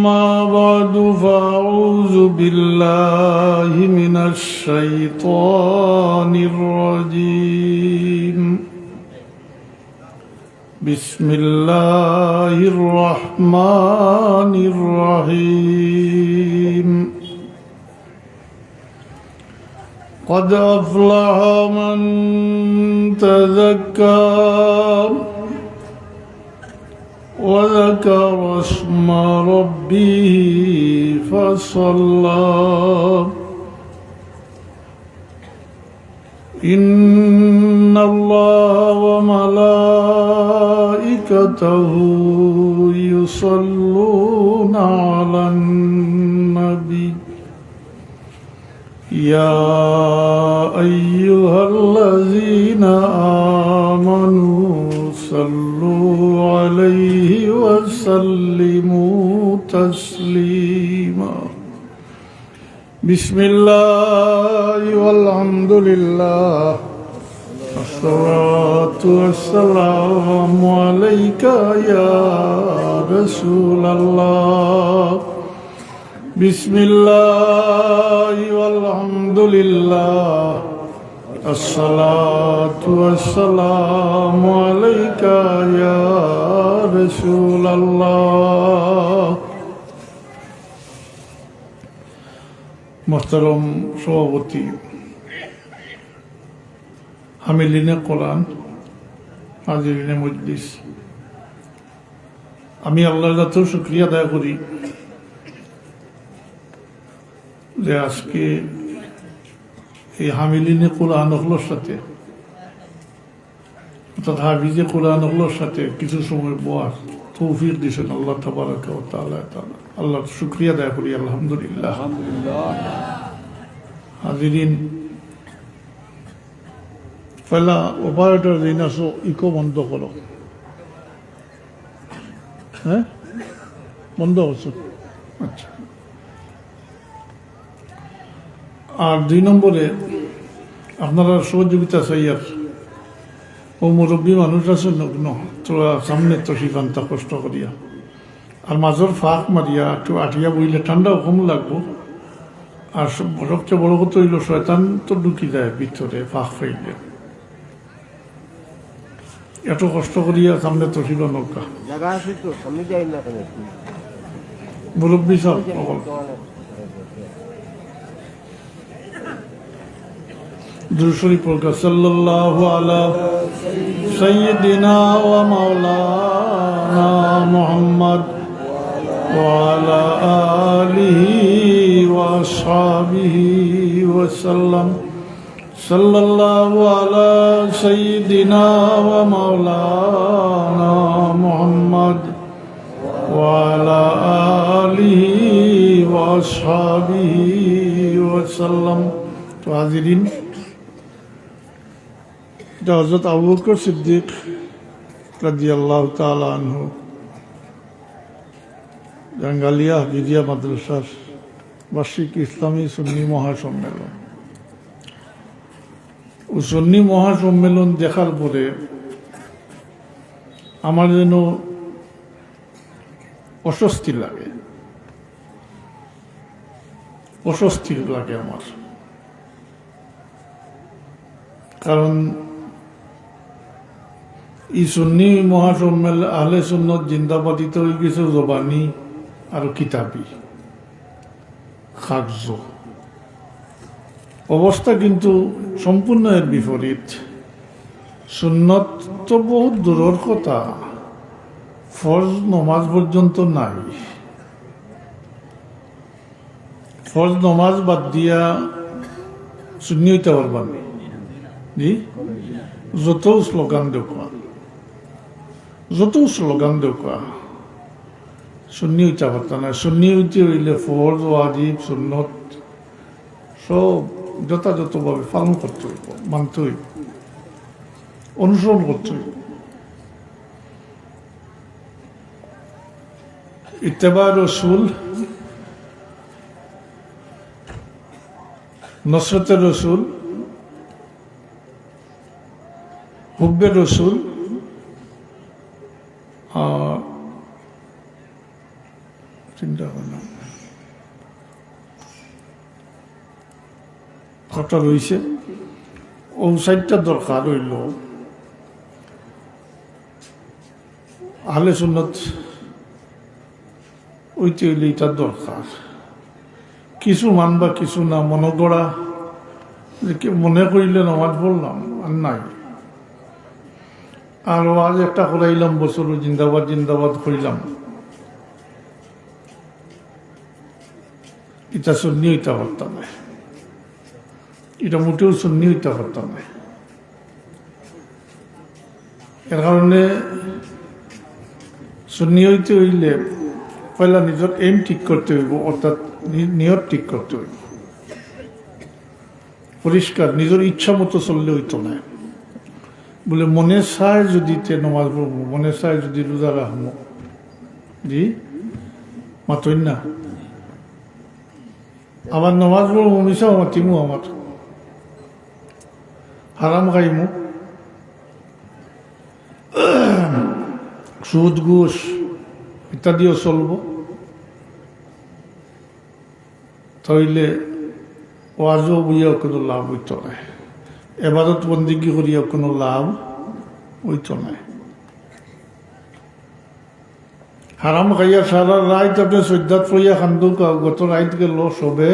أما بعد فأعوذ بالله من الشيطان الرجيم بسم الله الرحمن الرحيم قد أفلح من تذكر وذكر اسم ربه فصلى إن الله وملائكته يصلون على النبي يا أيها الذين آمنوا صلوا عليه وسلموا تسليما بسم الله والحمد لله والصلاة والسلام عليك يا رسول الله بسم الله والحمد لله الصلاة والسلام عليك يا رسول الله محترم সভাপতি হামিলিনে কোরআন হাজিরিনে মজলিস, আমি আল্লাহর কাছে শুকরিয়া আদায় করি যে আজকে এই হামিলিনে কোরআন হলোর সাথে অর্থাৎ হাফিজে কোরআন হলোর সাথে কিছু সময় বয়ার তৌফিক দিয়েছেন আল্লাহ তাবারাক ওয়া তাআলা। আল্লাহর শুকরিয়া আদায় করি আলহামদুলিল্লাহ। হাজিরিন, পয়লা অপারেটর দিন আসো ইকো বন্ধ করো। হ্যাঁ, বন্ধ করছো? আচ্ছা। আর 2 নম্বরে আপনারা সহযোগিতা চাই। আর ও মুরব্বী মানুষ আছে নগ্ন, তোরা সামনে তো সিদ্ধান্ত কষ্ট করিয়া আর মাজর ফাঁক মারিয়া একটু আটিয়া বইলে ঠান্ডাও কম লাগবো। আর সবচেয়ে বড় কথা হইল শয়তান তো ঢুকি যায় ভিতরে ফাঁক ফাইলে। এত কষ্ট করিয়া সামনে তো ছিল নৌকা মুরব্বী সব দুরূদ পড়া সাল্লাল্লাহু আলা সাইয়্যিদিনা ওয়া মাওলানা মুহাম্মদ ওয়া আলা আলিহি ওয়া আসহাবিহি ওয়া সাল্লাম। সাল্লাল্লাহু আলা সাইয়্যিদিনা ওয়া মাওলানা মুহাম্মদ ওয়া আলা আলিহি ওয়া আসহাবিহি ওয়া সাল্লাম। তো হাজিরিন, হযরত আবু বকর সিদ্দিক রাদিয়াল্লাহু তাআলা আনহু জাঙ্গালিয়া হাফিজিয়া মাদ্রাসার বার্ষিক ইসলামী সুন্নি মহাসম্মেলন। ও সুন্নি মহাসম্মেলন দেখার পরে আমার যেন অস্বস্তি লাগে আমার। কারণ এই সুন্নি মহাসম্মেলন আহলে সুন্নত জিন্দাবাদিত হয়ে গেছে জবানি আর কিতাবি কার্য অবস্থা, কিন্তু সম্পূর্ণ এর বিপরীত। সুন্নত তো বহুত দূরের কথা, ফরজ নমাজ পর্যন্ত নাই। ফরজ নমাজ বাদ দিয়া সুন্নি হইতে পারবেন জি, যত স্লোগান দেখা সুন্নি হইতে পারতাম না। সুন্নি হইতে হইলে ফরজ ওয়াজিব সুন্নত সব যথাযথভাবে পালন করতে হইব, মানতে হইব, অনুসরণ করতে হইব। ইত্তেবা রসুল, নসরতের রসুল, হুব্বে রসুল, চিন্তা কথা রয়েছে ও সাইডটা দরকার হইল আহলে সুন্নত ওইতে হইলে এটার দরকার কিছু মানবা কিছু না মনে করা মনে করিলে নামাজ পড়লাম আর নাই আর আজ একটা করাইলাম বছর জিন্দাবাদ জিন্দাবাদ করিলাম এটা সুন্নি হইতে পারতাম না এটা মোটেও সুন্নি হইতে পারতাম না এর কারণে সুন্নি হইতে হইলে পয়লা নিজের এম ঠিক করতে হইব অর্থাৎ নিয়ত ঠিক করতে হইব পরিষ্কার নিজের ইচ্ছা মতো চললে হইতো না বলে মনে চায় যদি নমাজ পড়বো মনে চায় যদি রোজা রাখবো জি মাতই না আবার নমাজ পড়বো মিশাও মাতিমু আমার হারাম খাইমু সুদ ঘুষ ইত্যাদিও চলব তাইলে ওয়াজও বইয়া কোনো লাভ হইত না এবাদত বন্দিগি করিয়া কোনো লাভ হইত না হারাম খাইয়া সারা রাত আপনি সৈদ্যাত পড়িয়া খান্দু গত রাত গেল সবে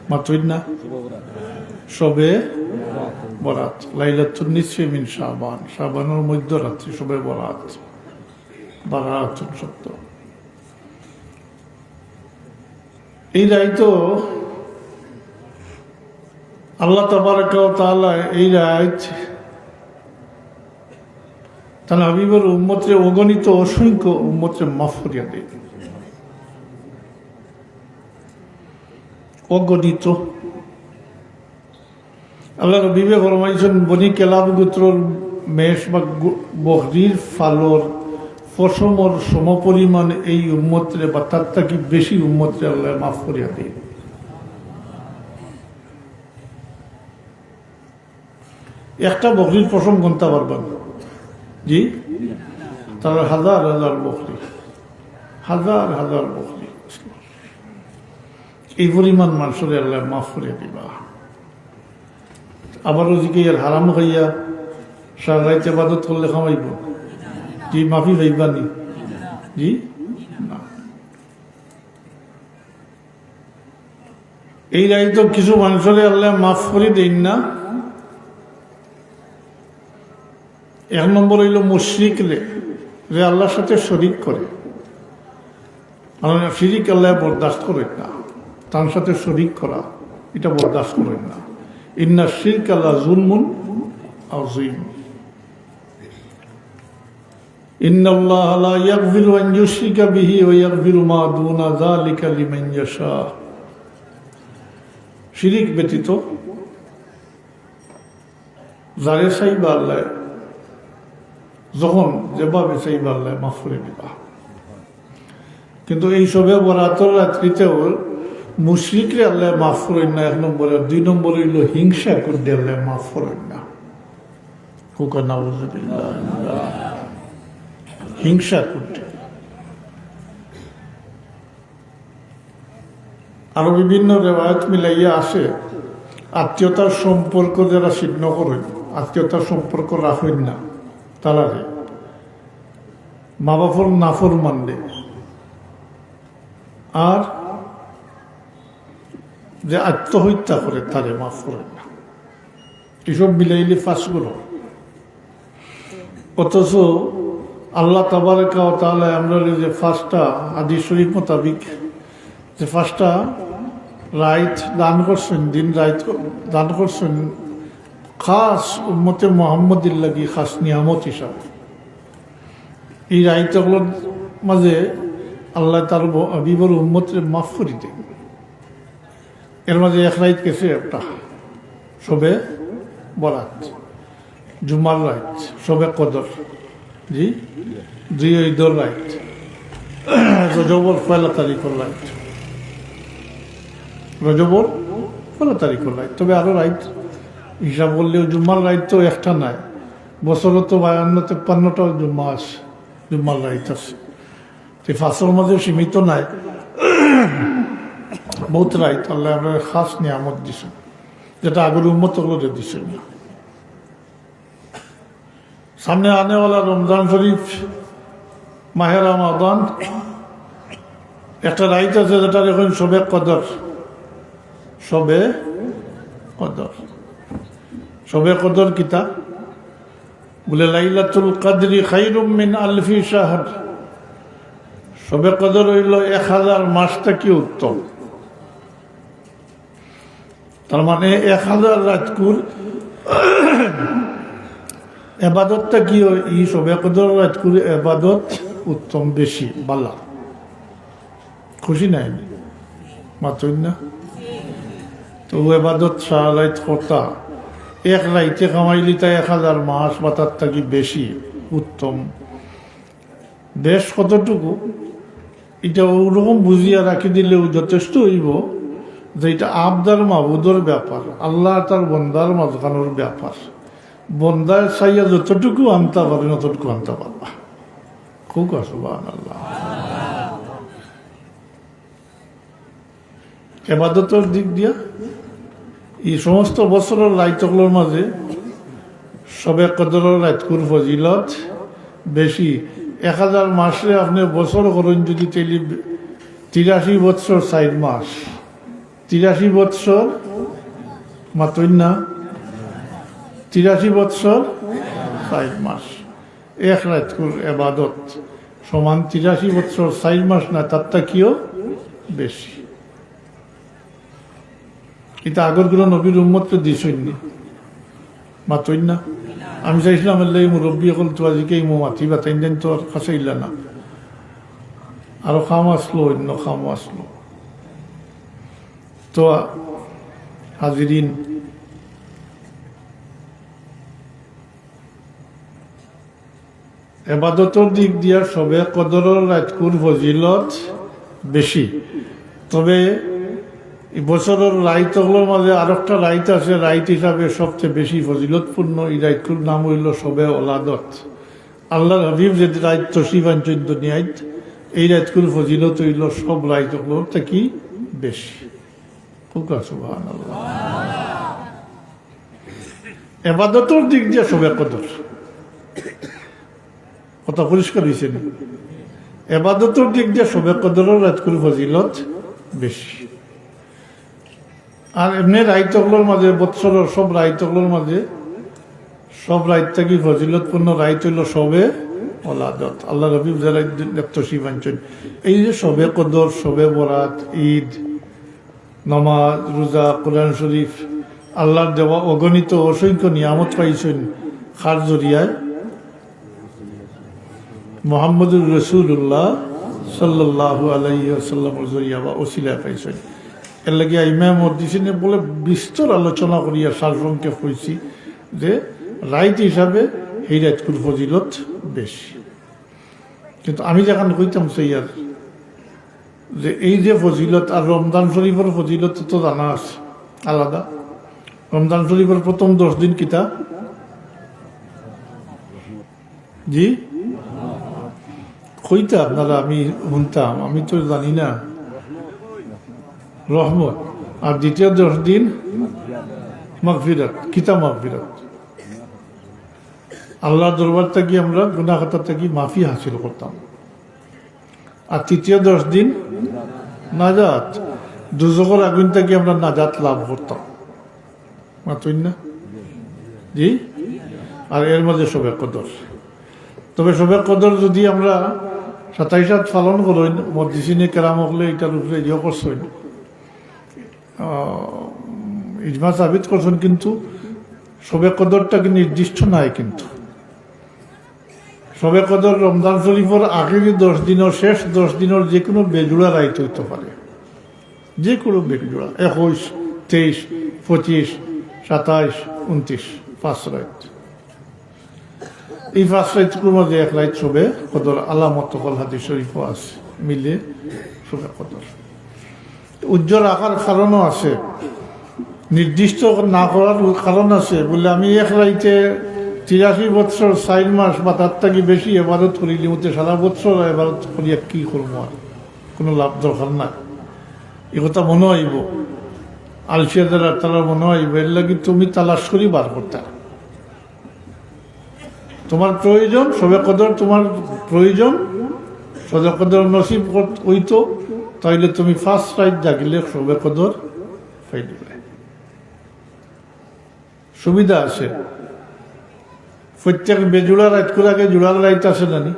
মাতই না সবে বরাত লাইলাতুন নিসফি মিন শাবান শাবানের মধ্যরাত্রি সবে বরাত বারাতুন সত্য এই রাত আল্লাহ তাবারাক ওয়া তাআলা এই রাত তার হাবিবের উম্মতের অগণিত অসংখ্য উম্মতের মাফ করিয়া দেয় অগণিত আল্লাহ নবীবে ফরমাইছেন বনি কেলাব গোত্রর মেষ বা বকরির ফালর ফসমর সমপরিমাণ এই উম্মতরে বা তার থাকি বেশি উম্মতরে আল্লাহ মাফ করিয়া দেয় একটা বকরির পশম গুনতে পারবেন জি তার হাজার হাজার বকরি হাজার হাজার বকরি এই পরিমাণ মানুষের আল্লাহ মাফ করিয়া দিবা আবারও জিকে আর হারাম খাইয়া সারা রাইতে ইবাদত করলে খামাইব জি মাফি ভাইবানি জি না এই রাইতো কিছু মানুষের আল্লাহ মাফ করে দেন না এক নম্বর হইল মুশরিক যে আল্লাহর সাথে শরিক করে শিরিক আল্লাহ বরদাস্ত করেন না তার সাথে শরিক করা এটা বরদাস্ত করেন না ইন্না শিরক আল্লাহ জুলমুন আযীম ইন্নাল্লাহ লা ইয়াগফিরু আন ইউশরিকা বিহি ওয়া ইয়াগফিরু মা দুনা যালিকা লিমান ইয়াশা শিরিক ব্যতীত যারে চাইবা আল্লাহ যখন যেভাবে চাইবা আল্লাহ মাফ করে দিবা কিন্তু এই সবে বরাতর রাত্রিতেও মুশরিকরে আল্লাহ মাফ করেন না এক নম্বরে দুই নম্বর হইল হিংসা করতে আল্লাহ মাফ করেন না হিংসা করতে আরো বিভিন্ন রেওয়ায়ত মিলাইয়া আসে আত্মীয়তার সম্পর্ক যারা ছিন্ন করেন আত্মীয়তার সম্পর্ক রাখেন না তারা মা বাপর নাফর মানলে আর যে আত্মহত্যা করে তারে মাফ করেন না এসব মিলাইলে ফাঁসগুলো অথচ আল্লাহ তাবারাক ওয়া তাআলা আমরা যে ফাঁসটা হাদিস শরীফ মোতাবিক যে ফাঁসটা রাইট দান করছেন দিন রাইট দান করছেন খাস উম্মতে মুহাম্মদির লাগি খাস নিয়ামত হিসাবে এই রাইতগুলোর মাঝে আল্লাহ তার হাবিবের উম্মতরে মাফ করে দেন এর মাঝে এক রাইত গেছে একটা সবে বরাত জুমার রাইত সবে কদর জি দুই ঈদর রাইত রজবর 1 তারিখের রাইত রজবর 1 তারিখের রাইত তবে আরো রাইত হিসাব করলেও জুম্মার রাইত তো একটা নাই বছরও তো 52-53টাও জুম্মা আছে জুম্মার রাইত আছে ফাঁসের মধ্যে সীমিত নাই, বহুত রাইত আল্লাহ আপনার খাস নিয়ামত দিছেন, যেটা আগের উম্মত গুলোরে দিছেন না। সামনে আনেওয়ালা রমজান শরীফ, মাহে রমাদান, একটা রাইত আছে যেটার এখন শবে কদর। শবে কদর, শবে কদর কিতা বলে লাইলাতুল কদরি খায়রুম মিন আলফি শাহর। শবে কদর হইল 1000 মাসটা কি উত্তম। তার মানে 1000 রাতকুর এবাদতটা কি ই শবে কদর রাতকুর এবাদত উত্তম, বেশি বালা। খুশি নাই মাত্র না তো এবাদত সারা রাত কর্তা, এক রাইতে কামাইলি তাই 1000 মাস বা তার থাকি বেশি উত্তম। বেশ কতটুকু এটা ওরকম বুঝিয়া রাখি দিলেও যথেষ্ট হইব যে এটা আবদার মাহবুদর ব্যাপার, আল্লাহ তার বন্দার মাঝখানোর ব্যাপার। বন্দার চাইয়া যতটুকু আনতে পারে ততটুকু আনতে পারবা। খুব সুবহানাল্লাহ। এবাদতের দিক দিয়া এই সমস্ত বছরের রাইতগুলোর মাঝে শবে কদরের রাতকুর ফজিলত বেশি। 1000 মাসে আপনি বছর করেন যদি 83 বৎসর 4 মাস, 83 বৎসর মাত্র না, 83 বৎসর 4 মাস। এক রাতকুর এবাদত সমান 83 বৎসর 4 মাস না, তারটা কিও বেশি। এটা আগরগুলো নবীর উম্মতকে দিছইনি মাত্র না। আমি চাইছিলাম এই মুরব্বী হল তো আজকে এই মাথি বা তাই দিন তো আর কাছে ইল্লা না, আরো খাম আসলো, অন্য খাম আসলো। তো হাজিরিন, এবাদতর দিক দিয়া সবে কদরের রাতকুর ফজিলত বেশি। তবে এই বছরের রাইতগুলোর মাঝে আর একটা রাইত আছে, রাইত হিসাবে সবচেয়ে বেশি ফজিলতপূর্ণ। এই রাইতকুর নাম হইল শবে ওলাদত। আল্লাহর হাবিব যে রাইত তশরিফ আনছেন দুনিয়াত, এই রাইতকুর ফজিলত হইল সব রাইতগুলোর থেকে বেশি। সুবহানাল্লাহ। এবাদতের দিক দিয়ে শবে কদর কথা পরিষ্কার হয়েছে না। এবাদতের দিক দিয়ে শবে কদরের রাতকুর ফজিলত বেশি। আর এমনি রাইতগুলোর মাঝে বৎসরের সব রাইতগুলোর মাঝে সব রাইত থেকে ফজিলতপূর্ণ রাইত হইল শবে ওলাদত। আল্লাহ রবিব তশরিফ আনছেন। এই যে শবে কদর, শবে বরাত, ঈদ, নমাজ, রোজা, কোরআন শরীফ, আল্লাহর দেওয়া অগণিত অসংখ্য নিয়ামত পাইছেন খার জরিয়ায় মুহাম্মদুর রাসূলুল্লাহ সাল্লাল্লাহু আলাইহি ওয়াসাল্লামের জরিয়া বা ওসিলা পাইছেন। এর লাগে ইমাম দিছেন বলে বিস্তর আলোচনা করিয়া সারসংক্ষেপ হয়েছি যে রাইত হিসাবে এই রাতকুর ফজিলত বেশি। কিন্তু আমি যখন কইতাম সেইয়ার যে এই যে ফজিলত আর রমজান শরীফের ফজিলত তো জানা আছে আলাদা। রমজান শরীফের প্রথম 10 দিন কিতা জি কইতা আপনারা, আমি শুনতাম, আমি তো জানি না। রহমত। আর দ্বিতীয় 10 দিন মাগফিরাত। কিতা মাগফিরাত? আল্লাহর দরবার থেকে আমরা গুনাহ খাতা থেকে মাফি হাসিল করতাম। আর তৃতীয় 10 দিন নাজাত, দুজকের আগুন থেকে আমরা নাজাত লাভ করতাম মাত্রই না জি। আর এর মাঝে শবে কদর। তবে শবে কদর যদি আমরা 27 পালন করেন, মহাদ্দিসিনে কেরাম হলে এটার উপরে ইয়ে করছেন, ইজমা সাবিত করছেন, কিন্তু শবে কদরটাকে নির্দিষ্ট নাই। কিন্তু শবে কদর রমজান শরীফের আগের 10 দিনের শেষ 10 দিনের যে কোনো বেজোড়া রাইত হইতে পারে, যে কোনো বেজোড়া, 21, 23, 25, 27, 29, 5 রাইত। এই 5 রাইতগুলোর মধ্যে 1 রাইত শবে কদর আলামত হল হাদিস শরীফও আছে, মিলে শবে কদর উজ্জ্বল রাখার কারণও আছে, নির্দিষ্ট না করার কারণ আছে। বলে আমি 1 রাইতে 83 বছর 4 মাস বা তার থেকে বেশি এবাদত করিলি মতে সারা বছর এবাদত করিয়া কি করবো আর কোনো লাভ দরকার না। এ কথা মনে হইব আলসিয়াদের তারা মনে হইব এর লাগি তুমি তালাশ করি বার করতে। তোমার প্রয়োজন সবে কদর, তোমার প্রয়োজন সবে কদর নসিব হইতো, তাইলে তুমি ফার্স্ট রাইট জাগিলে সবে কদর পাই দিবে। সুবিধা আছে প্রত্যেক বেজুড়া রাত করে আগে জোড়ার রাইত আছে জানি,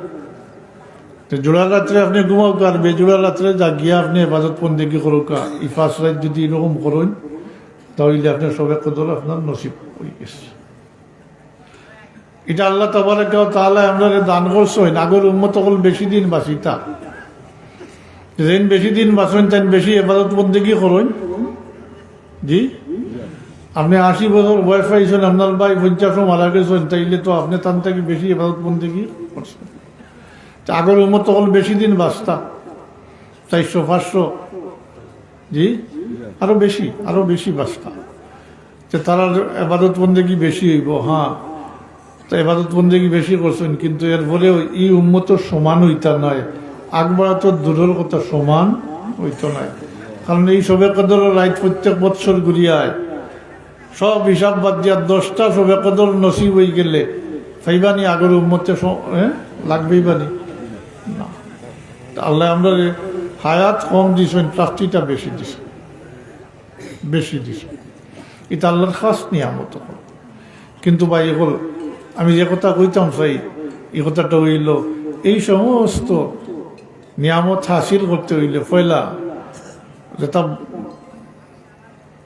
জোড়ার রাত্রে আপনি ঘুমাও আর বেজুড়ার রাত্রে জাগিয়া আপনি হেফাজত বন্দেগি করুক। এই ফার্স্ট রাইত যদি এরকম করেন তাহলে আপনার সবে কদর আপনার নসিব হয়ে গেছে। এটা আল্লাহ তাবারাক ওয়া তাআলা আমরা দান করছেন আগর উম্মত হল বেশি দিন বাঁচিতা, যেন বেশি দিন বাঁচেন তেন বেশি হেফাজত বন্দেগি করেন। জি আপনি 80 বছর বয়স পাইছেন, আপনার ভাই 50 মারা গেছেন, তাইলে তো আপনি তার থেকে বেশি হেফাজত বন্দেগি করছেন। আগর উম্মত হল বেশি দিন বাঁচতা 400-500, জি আরো বেশি বাঁচতা, তারা এবাদত বন্দেগি বেশি হইব। হ্যাঁ তো এবাদত বন্দেগি বেশি করছেন, কিন্তু এরপরেও এই উম্মত সমান হইতা নয়, আকবরা তো দূরের কথা সমান হইত নয়। কারণ এই সবে কদর রাইত প্রত্যেক বৎসর ঘুরিয়ায় সব হিসাব বাদ দিয়া 10টা সবে কদর নসিব হয়ে গেলে ফাইবানি আগর উম্মতে লাগবেই বানি না। আল্লাহ আমরা হায়াত কম দিছেন, প্রাপ্তিটা বেশি দিছেন। এটা আল্লাহর খাস নিয়ামত। কিন্তু ভাই এগুলো আমি যে কথা কইতাম চাই এই কথাটা হইল এই সমস্ত নিয়ামত হাসিল করতে হইলে পয়লা যেটা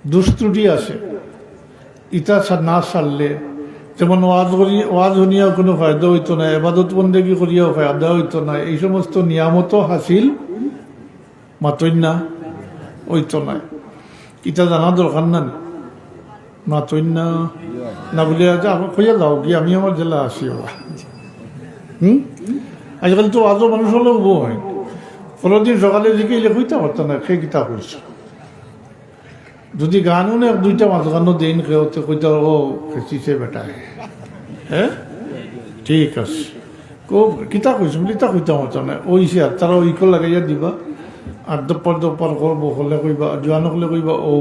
দুষ্ত্রুটি আছে ইটা না সারলে, যেমন ওয়াজ হনিয়াও কোনো ফায়দা হইতো না, এবাদত বন্দেগি করিয়াও ফায়দা হইতো না, এই সমস্ত নিয়ামত হাসিল মাতই না হইতো না। ইটা জানা দরকার না মাতই না বলে আমার কইয়া যাও কি আমি আমার জেলা আসি। আজকাল তো আজও মানুষ হলেও বউ হয়, পরদিন সকালে দিকে এলে কইতে পারতো না সে কিতা করছে। যদি গানও না 2টা মাঝখানো দিন খেতে কইতে ও খেয়েছে বেটা, হ্যাঁ ঠিক আছে কিতা কইছ কিতা কইতে পারতো না ওইছে। আর তারা ওইকো লাগাইয়া দিবা আর দপ্পর করবো হলে কইবা, জোয়ানো হলে কইবা ও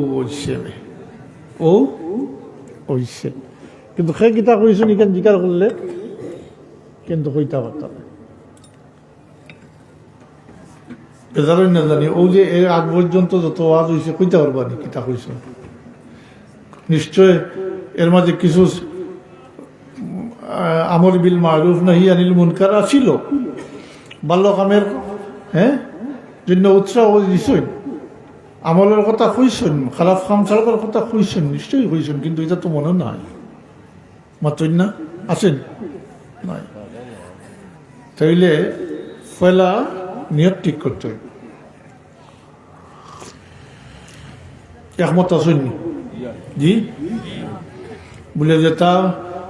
ওইছে কিন্তু সে কিতা কইছো নিকেন জিকার করলে কিন্তু কইতা পারত না। বেজারই না জানি ও যে এর আগ পর্যন্ত যত আওয়াজ হয়েছে কইতে পারবানি কিতা কইছ। নিশ্চয় এর মাঝে কিছু আমর বিল মারুফ নাহি আনিল মুনকার ছিল, ভালো কামের জন্য উৎসাহ দিছেন, আমলের কথা কইছেন, খারাপ কাম ছাড়ার কথা কইছেন, নিশ্চয়ই কইছেন, কিন্তু এটা তো মনে নাই মাতই না আছেন নাই। তাইলে পয়লা নিয়ত ঠিক করতে হবে। একমত আছেন জি বলে যেটা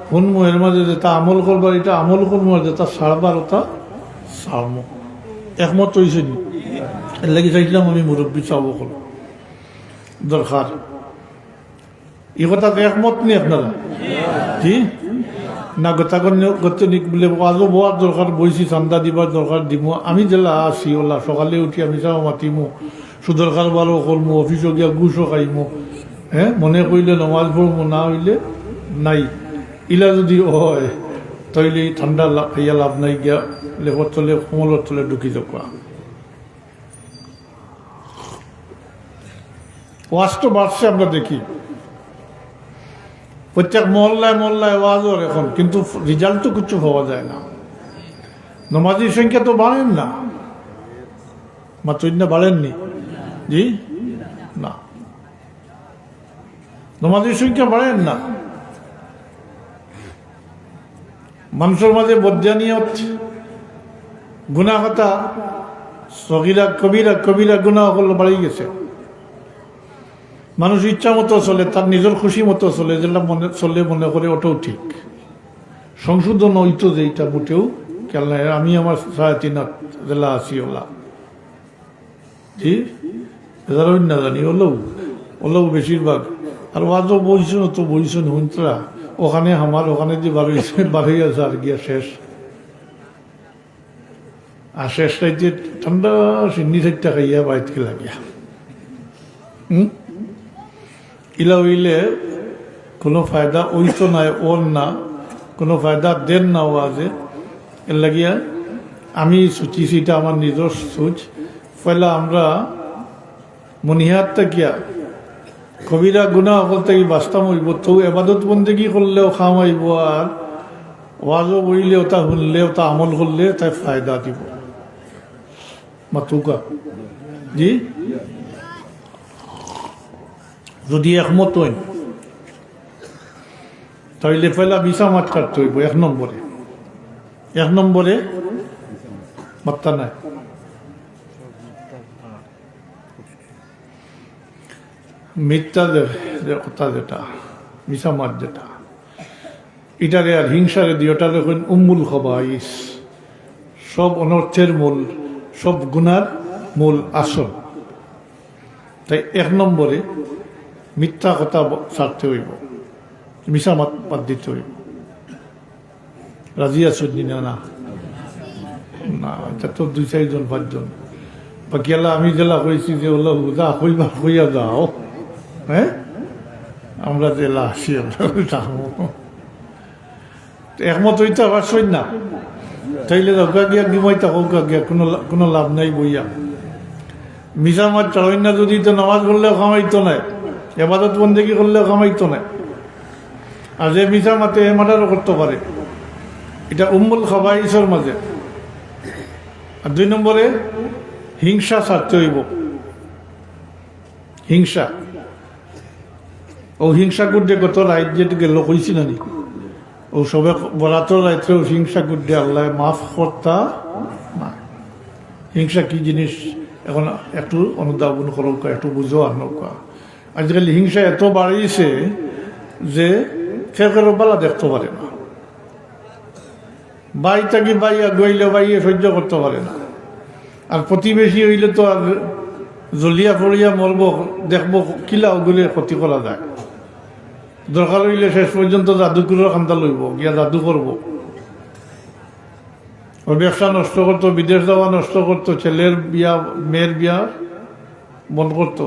শুনবো এর মাঝে যেটা আমল করবার এটা আমল করবো, আর যেটা সারবার ওটা সারম। একমত হয়েছেন এর লাগে চাইছিলাম আমি মুরব্বী চাবো করো দরকার এই কথা একমত নেই আপনারা জি না গতনিক বলে আজও বোয়ার দরকার, বইছি চান্দা দিবার দরকার দিব। আমি জেলা আসি ওলা সকালে উঠি আমি যাও মাতিমো, সুদর কারবারও করমো, অফিসও গিয়া ঘুষও খাইমো, মনে কইলে নমাজ পড়মো, না হইলে নাই। ইলা যদি হয় তাইলে ঠান্ডা খাইয়া লাভ নাই, গিয়া লেপর তলে কমলের তলে ঢুকি যাওয়া। ওয়াজ তো বাড়ছে আমরা দেখি প্রত্যেক মহল্লায় ওয়াজও এখন, কিন্তু রেজাল্ট তো কিছু পাওয়া যায় না। নমাজির সংখ্যা তো বাড়েন না, মাত্র বাড়েননি জি না, নমাজির সংখ্যা বাড়েন না। মানুষের মাঝে বজ্জানিয়ত গুনাহ কথা সগীরা কবিরা গুনাহ হল বাড়ি গেছে। মানুষ ইচ্ছা মতো চলে, তার নিজের খুশি মতো চলে, যেটা মনে করে ওটাও ঠিক। সংশোধন হইতো যে এটা মোটেও খেয়াল নাই। আমি আমার সায়াতিনাথ জেলা আছি ওলা জি না জানি ওলেও বেশিরভাগ। আর ওয়াজও বইছেন তো বইছেন হুন্তরা ওখানে আমার ওখানে যে বারোই আছে আর গিয়া শেষ আর শেষ রাইতে ঠান্ডা সিন্নি সাইটটা খাইয়া বাইতকে লাগিয়া ইলা হইলে কোনো ফায়দা ওইতো নাই ওর না কোনো ফায়দা দেন না ও আজে এর লাগিয়া আমি সুচিছি এটা আমার নিজস্ব সুচ পয়লা আমরা মনিহাতটা কিয়া কবিরা গুণা অকল থেকে বাস্তাম হইব তো এবাদত বন্দেগি করলেও খাম হইব আর ওয়াজও বইলেও তা শুনলেও তা আমল করলে তাই ফায়দা দিব মাতুকা জি যদি একমত হইন তাইলে পয়লা বিছা মাত কাটতে হইব এক নম্বরে মাত্তা নাই মিথ্যা কথা যেটা মিছা মাত যেটা এটারে আর হিংসারে দিয়ে ওটার এখন উম্মুল খবাইস সব অনর্থের মূল সব গুনার মূল আসল তাই এক নম্বরে মিথ্যা কথা ছাড়তে হইব মিছা মাত বাদ দিতে হইব রাজি আছো না না এটা তো 2-4 5 বাকি এলা আমি জেলা কইছি যে ওলা হুদা কইবা কইয়া যাও হ্যাঁ আমরা জেলা আসি একমত হইতে পারছই না তাইলে দরকার গিয়া ঘুমাইতে হোক গিয়া কোনো লাভ নাই বইয়া মিশা মাছ চড়ই না যদি তো নামাজ পড়লেও খামাইতো নাই এবাদত বন্দেগি করলেও খামাইতো নাই আর যে মিশা মাতে এ মাটারও করতে পারে এটা উম্মুল খাবাইসের মাঝে আর 2 নম্বরে হিংসা ছাড়তে হইব হিংসা ও হিংসা করতে কত রাইত যেতে গেল কইছি না নি ও সবে বরাতর রাইতেও হিংসা করতে আল্লাহ মাফ করতা না হিংসা কি জিনিস এখন একটু অনুধাবন করো একটু বুঝো আর নৌকা আজকাল হিংসা এত বাড়িয়েছে যে কেউ বালা দেখতে পারে না বাই থাকি বাইয়া গইলে বাইয়ে সহ্য করতে পারে না আর প্রতিবেশী হইলে তো আর জলিয়া পড়িয়া মরব দেখব কিলা ওগুলি ক্ষতি করা যায় দরকার হইলে শেষ পর্যন্ত জাদুকুরের কান্দা লইব গিয়া জাদু করব ওর ব্যবসা নষ্ট করতো বিদেশ যাওয়া নষ্ট করতো ছেলের বিয়া মেয়ের বিয়া বন্ধ করতো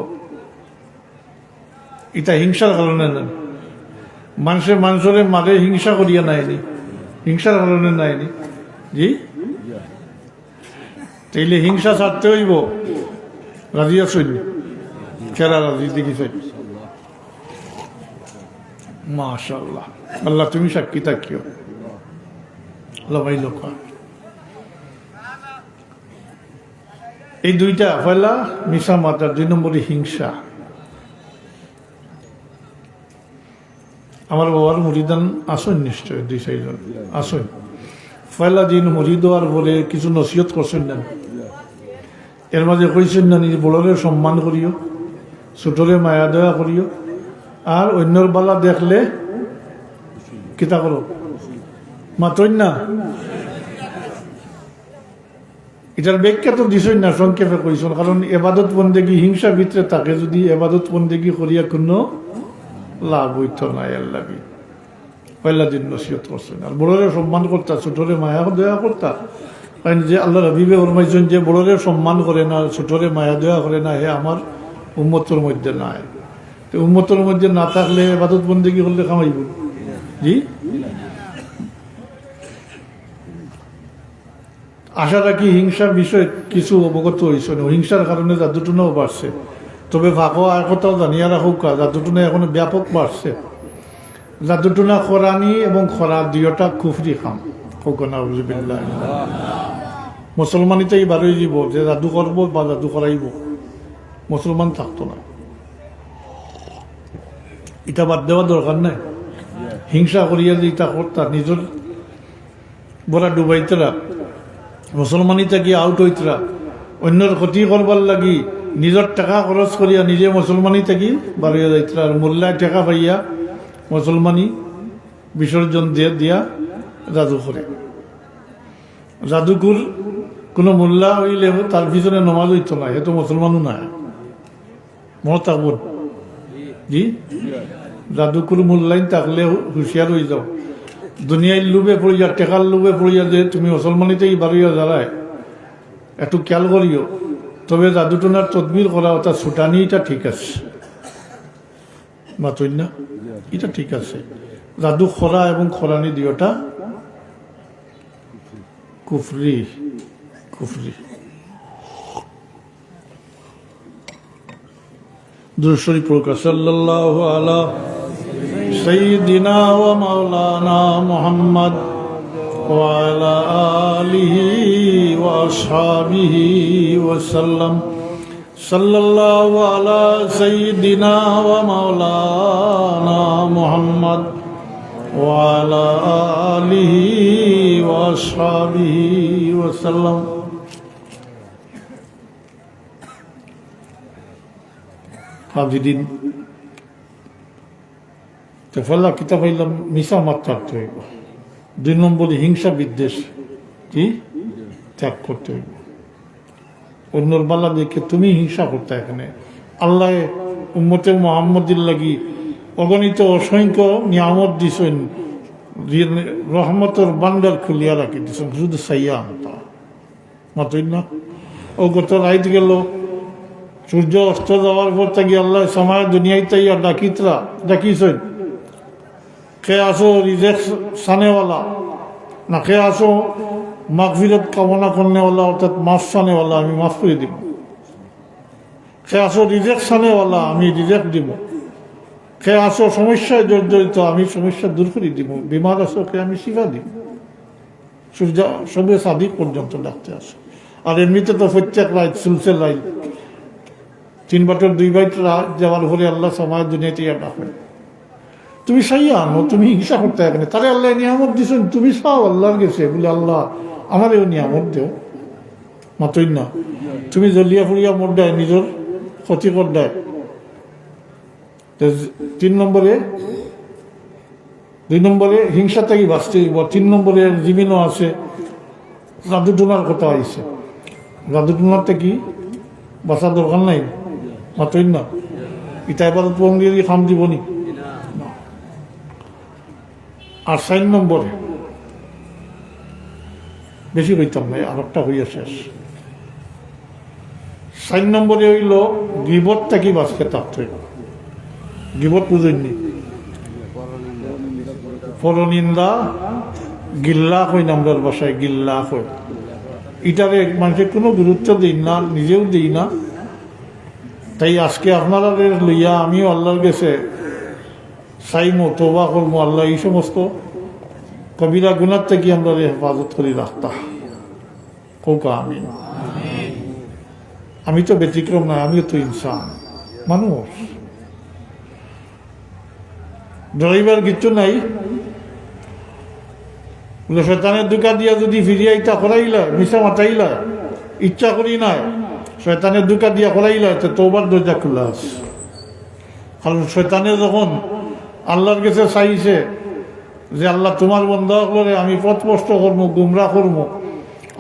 এটা হিংসার কারণে নেন মানুষের মারে হিংসা করিয়া নাইনি হিংসার কারণে নাইনি জি তাইলে হিংসা ছাড়তে হইব রাজি আসইন কেরা রাজি দেখি চাই মাশাআল্লাহ আল্লাহ তুমি সাক্ষী থাকিও লবাই লোক এই দুইটা পয়লা মিশা মাতার 2 নম্বরে হিংসা আমার বাবার মুরিদান আসেন নিশ্চয় 2-4 জন আসেন পয়লা দিন মুরিদ হওয়ার বলে কিছু নসিহত করছেন না এর মাঝে কইছেন না নিজে বড়রে সম্মান করিও ছোটরে মায়া দয়া করিও আর অন্যর বালা দেখলে কিতা করো মাতই না এটার ব্যাখ্যা তো দিছই না সংক্ষেপে কইছেন কারণ এবাদত বন্দেগী হিংসা ভিতরে থাকে যদি এবাদত বন্দেগী করিয়া কোনো লাভ হইত না আল্লাহ পয়লা দিন নসিহত করছেন আর বড়রে সম্মান করতা ছোটরে মায়া দয়া করতা কারণ যে আল্লাহ রবিবে ফরমাইছেন যে বড়রে সম্মান করে না ছোটরে মায়া দয়া করে না হে আমার উম্মতের মধ্যে নাই তো উম্মতের মধ্যে না থাকলে ইবাদত বন্দেগী করলে কামাইব জি আশা রাখি হিংসার বিষয়ে কিছু অবগত হয়েছে হিংসার কারণে জাদুটনাও বাড়ছে তবে ভাগো আর কথাও জানিয়া রাখুক জাদুটনা এখন ব্যাপক বাড়ছে জাদুটনা খরানি এবং খরা দুইটা কুফরি খাম মুসলমানিতেই বারোই যাব যে জাদু করব বা জাদু করাইব মুসলমান থাকতো না এটা বাদ দেওয়া দরকার নাই হিংসা করিয়া যে ইটা করতা নিজের বড়া ডুবাইতরা মুসলমানিতে গিয়ে আউট হইতরা অন্যর ক্ষতি করবার লাগি নিজের টাকা খরচ করিয়া নিজে মুসলমানি থাকি বাড়িয়া যাইতরা আর মোল্লায় টাকা পাইয়া মুসলমানি বিসর্জন দিয়া জাদু করে জাদুকুর কোনো মোল্লা হইলে তার পিছনে নমাজ হইতো না এ তো মুসলমানও না মহতাবুর জি জাদুকুর মূল্যায়ন থাকলে হুঁশিয়ার হয়ে যাও। দুনিয়ায় লোভে পড়িয়া, টেকার লোভে পড়িয়া যে তুমি মুসলমানিতেই বাড়িয়া দাঁড়ায়, একটু খেয়াল করিও। তবে জাদুটনার তদবির করা অর্থাৎ ছুটানি, এটা ঠিক আছে, মাতই না, এটা ঠিক আছে। জাদু খরা এবং খরানি দিওটা কুফরি, কুফরি। দুরূদ শরীফ পড়ুকা সাল্লাল্লাহু আলা সাইয়্যিদিনা ওয়া মাওলানা মুহাম্মদ ওয়া আলা আলিহি ওয়া আসহাবিহি ওয়া সাল্লাম। সাল্লাল্লাহু আলা সাইয়্যিদিনা ওয়া মাওলানা মুহাম্মদ ওয়া আলা আলিহি ওয়া আসহাবিহি ওয়া সাল্লাম। হাজিরিন, তো ফল্লা কিতাব হইলাম মিশা মাত থাকতে হইব। 2 নম্বরে হিংসা বিদ্বেষ কি ত্যাগ করতে হইব। অন্যর বালা দেখে তুমি হিংসা করতে, এখানে আল্লাহ উম্মতে মুহাম্মদির লাগি অগণিত অসংখ্য নিয়ামত দিছেন, রহমতের বান্ডার খুলিয়া রাখি দিছেন, শুধু সাইয়া আনতা মাতই না। ও গত রাইত গেল, সূর্য অস্ত যাওয়ার পর থাকি আল্লাহ সময় দুনিয়ায় তাইয়া ডাকিছেন, কে আসো রিজেক সানেওয়ালা, না কে আসো মাগফিরত কামনা করনেওয়ালা, অর্থাৎ মাফ সানেওয়ালা, আমি মাফ করে দিব। কে আসো রিজেক সানেওয়ালা, আমি রিজেক দিব। কে আসো সমস্যায় জর্জরিত, আমি সমস্যা দূর করে দিব। বিমার আসো, কে আমি শিফা দিব। সূর্য সবে সাদিক পর্যন্ত ডাকতে আসে। আর এমনিতে তো প্রত্যেক রাত সুলসে লাই 3 বাটের 2 বাইট যাওয়ার পরে আল্লাহ সময় দুনিয়াতে ডাকেন, তুমি সাইয়া আনো, তুমি হিংসা করতে এখানে। তাহলে আল্লাহ নিয়ামত দিচ্ছেন, তুমি চাও আল্লাহর গেছে বলে আল্লাহ আমার এই নিয়ামত দেও, মাতই না। তুমি জলিয়া ফুরিয়া মোট দেয়, নিজের ক্ষতি কর দেয়। 3 নম্বরে 2 নম্বরে হিংসা থেকে বাঁচতে হইব। 3 নম্বরে জীবনও আছে, জাদুটুনার কথা হয়েছে। জাদুটুনার থেকে বাঁচার দরকার নাই, মাতই না। ইটা এবার পঙ্গি খাম দিবনি। আর 4 নম্বরে বেশি হইতাম নাই, আর একটা হইয়া শেষ। 4 নম্বরে হইল গিবত থেকে বাঁচতে থাকতে হইব। গিবত বুঝেননি, পরনিন্দা, গিল্লা কই নামদার বাসায় গিল্লা কই। এটারে মানুষের কোনো গুরুত্ব দিই না, নিজেও দিই না। তাই আজকে আপনারা লইয়া আমিও আল্লাহর গেছে চাইমো, তওবা করবো, আল্লাহ এই সমস্ত কবিরা গুনার থেকে আমরা হেফাজত করে রাখতাম। কৌকা আমি তো ব্যতিক্রম নয়, আমিও তো ইনসান মানুষ। ড্রাইভার কিচ্ছু নাই বলে শয়তানের দুকা দিয়া যদি ফিরিয়া ইটা করাইলা, মিশা মাতাইলা, ইচ্ছা করি নাই, শয়তানের দুকা দিয়া করাইলা, তো তওবার দরজা খোলা আছে। কারণ শয়তানে যখন আল্লাহর কাছে চাইছে যে আল্লাহ তোমার বন্ধা করে আমি পথভ্রষ্ট করবো, গুমরা করবো,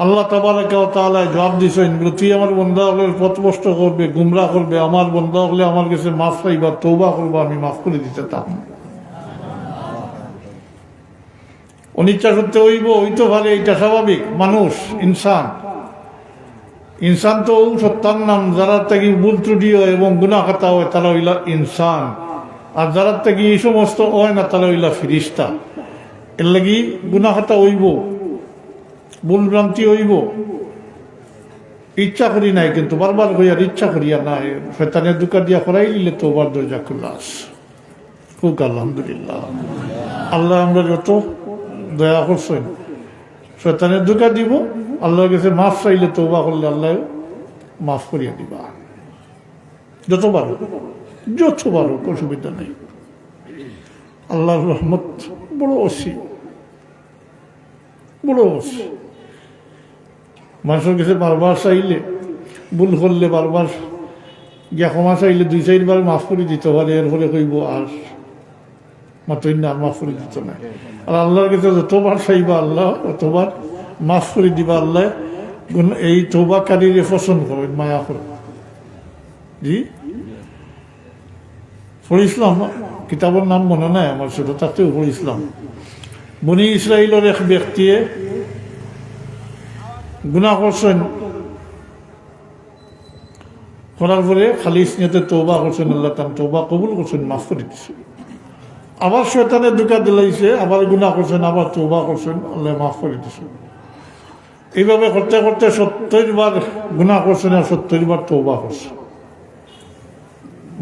আল্লাহ তাবারাকা ওয়া তাআলা জবাব দিছেন, তুই আমার বন্ধা হলে পথভ্রষ্ট করবে, গুমরা করবে, আমার বন্ধা হলে আমার কাছে মাফ চাইবা, তওবা করবা, আমি মাফ করে দিতে চাই। অনিচ্ছা করতে হইব, হইতে পারে, এটা স্বাভাবিক। মানুষ ইনসান, ইনসান তো সত্তার নাম। যারা থেকে ভুল ত্রুটি হয় এবং গুনাহ খাতা হয় তারা হইলা ইনসান, আর যারা থেকে এই সমস্ত হয় না তারা হইলা ফিরিস্তা। এর লাগি গুনাহ খাতা হইব, ভুল ভ্রান্তি হইব। ইচ্ছা করি নাই, কিন্তু বারবার হইয়ার ইচ্ছা করিয়া নাই, শয়তানের দুকা দিয়া করাই দিলে তো ওবার দরজা খোলা আছে। খুব আলহামদুলিল্লাহ, আল্লাহ আমরা যত দয়া করছেন। শয়তানের দুকা দিব, আল্লাহর কাছে মাফ চাইলে তওবা করলে আল্লাহ মাফ করিয়া দিবা। যত পারো, অসুবিধা নেই। আল্লাহর রহমত বড় অসীম, বড় অসীম। মানুষের কাছে বারবার চাইলে, ভুল করলে বারবার গিয়া ক্ষমা চাইলে 2-4 বার মাফ করে দিতে পারে। এরপরে কইব আর মাতই না, মাফ করে দিত না। আর আল্লাহর কাছে যতবার চাইবা আল্লাহ অতবার মাফ করে দিবা। আল্লাহ এই তওবাকারীরে পছন্দ করেন, মায়া করেন। জি, পড়িছিলাম, কিতাবের নাম মনে নাই আমার, সেটা তাতেও পড়িছিলাম। বনি ইসরায়েলের এক ব্যক্তিয়ে গুনাহ করছেন, করার পরে খালিস নিয়তে তওবা করছেন, আল্লাহ তাআলা তওবা কবুল করছেন, মাফ করে দিচ্ছেন। আবার শয়তানে দুকা দিলাইছে, আবার গুনাহ করছেন, আবার তওবা করছেন, আল্লাহ মাফ করে দিচ্ছেন। এইভাবে করতে করতে 70 বার গুনাহ করছেন আর 70 বার তওবা করছেন,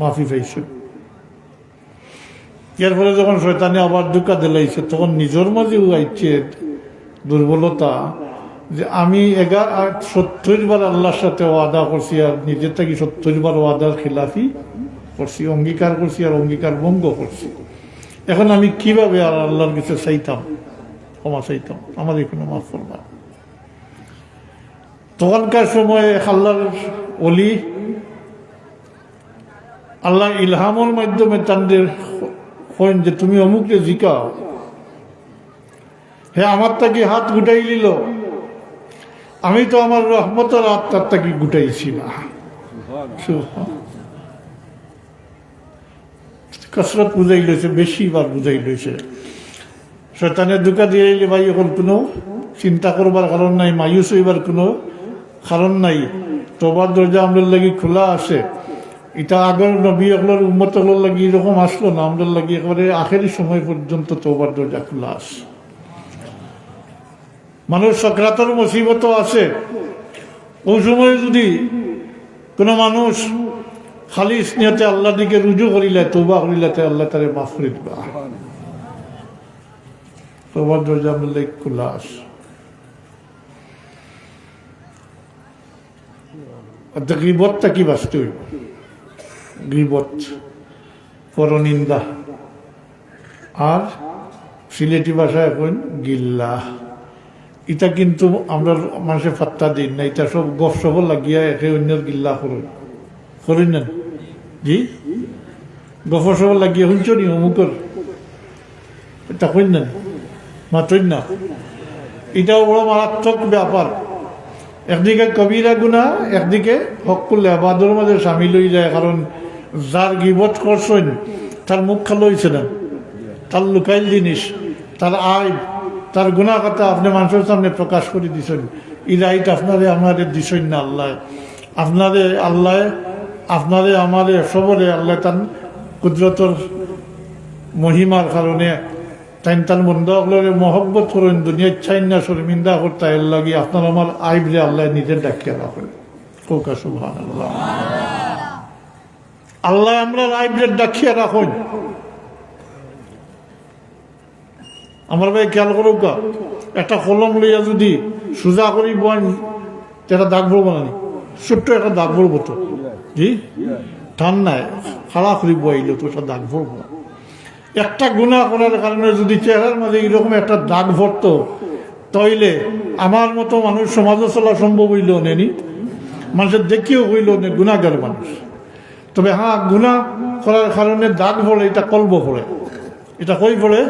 মাফি পাইছেন। এরপরে যখন শয়তানে আবার দুকা দিলাইছে, তখন নিজের মাঝেও আইছে দুর্বলতা, যে আমি 70 বার আল্লাহর সাথে ওয়াদা করছি আর নিজের থেকে 70 বার ওয়াদার খিলাফি করছি, অঙ্গীকার করছি আর অঙ্গীকার ভঙ্গ করছি। এখন আমি কিভাবে আর আল্লাহর কাছে চাইতাম, ক্ষমা চাইতাম, আমার এখানে মাফ করবা। তখনকার সময়ে আল্লাহর ওলি, আল্লাহর ইলহামের মাধ্যমে তাদের কইন যে তুমি অমুককে জিকাও। হে আমার তাকে হাত গুটাই নিল, আমি তো আমার রহমতের হাত তার তাকে গুটাইছি না। কসরত বুঝাই লইছে, বেশিবার বুঝাই লইছে। শয়তানের দুকা দিয়ে এলে ভাই এখন কোনো চিন্তা করবার কারণ নাই, মায়ুস হইবার কোনো কারণ নাই। তওবার দরজা আমাদের লাগি খোলা আছে। এটা আগের নবী এগুলোর উম্মত এগুলোর লাগি এরকম আসলো না, আমাদের লাগি একেবারে আখেরি সময় পর্যন্ত তওবার দরজা খোলা আছে। মানুষ সাকরাতের মুসিবত আছে, ওই সময় যদি কোনো মানুষ খালিস নিয়তে আল্লাহর দিকে রুজু করিলে, তওবা করিলে, আল্লাহ তারে মাফ করে দিবা। তওবার দরজা আমাদের লাগি খোলা আছে। গীবতটা কি বাঁচতে হইব? গীবত, পরনিন্দা, আর সিলেটি ভাষায় এখন গিল্লা। এটা কিন্তু আমরা মানুষের ফাত্তা দিন না, এটা সব গপ সফর লাগিয়া একে অন্যের গিল্লা করেন না। জি, গফর সফর লাগিয়ে শুনছ নি অমুকর, এটা কইন না, মাত্রই না। এটাও বড় মারাত্মক ব্যাপার। একদিকে কবিরা গুনাহ, একদিকে হকুল ইবাদতের মাঝে সামিল হয়ে যায়। কারণ যার গীবত করছেন তার মুখ খালো হয়েছে না, তার লুকাইল জিনিস, তার আইব, তার গুনাহ কথা আপনি মানুষের সামনে প্রকাশ করে দিচ্ছেন। এই রাইট আপনারে আমাদের দিছেন না আল্লাহ, আপনারে আমারে সবরে আল্লাহ তার কুদরতর মহিমার কারণে তার বন্ধুগুলোরে মহব্বত করেন, দুনিয়ার চাই না শর্মিন্দা করতে এর লাগে আপনার আমার আইবরে আল্লাহ নিজের ডাকিয়া রাখেন। কোকা সুবহানাল্লাহ। আল্লাহ আমরা আইবরে ডাকিয়া রাখুন। আমার ভাই খেয়াল করুক, একটা কলম লইয়া যদি সোজা করি বই, এটা দাগ ভরবো না, ছোট্ট একটা দাগ ভরবো তো, জি টান নাই, খাড়া করি বইল তো একটা দাগ ভরবো। একটা গুনাহ করার কারণে যদি চেহারার মাঝে এরকম একটা দাগ ভরতো, তাইলে আমার মতো মানুষ সমাজে চলা সম্ভব হইল নেনি, মানুষের দেখিও হইল নে গুনাহগার মানুষ। তবে হ্যাঁ, গুনাহ করার কারণে দাগ ভরে, এটা কলব ভরে। এটা কই ভরে?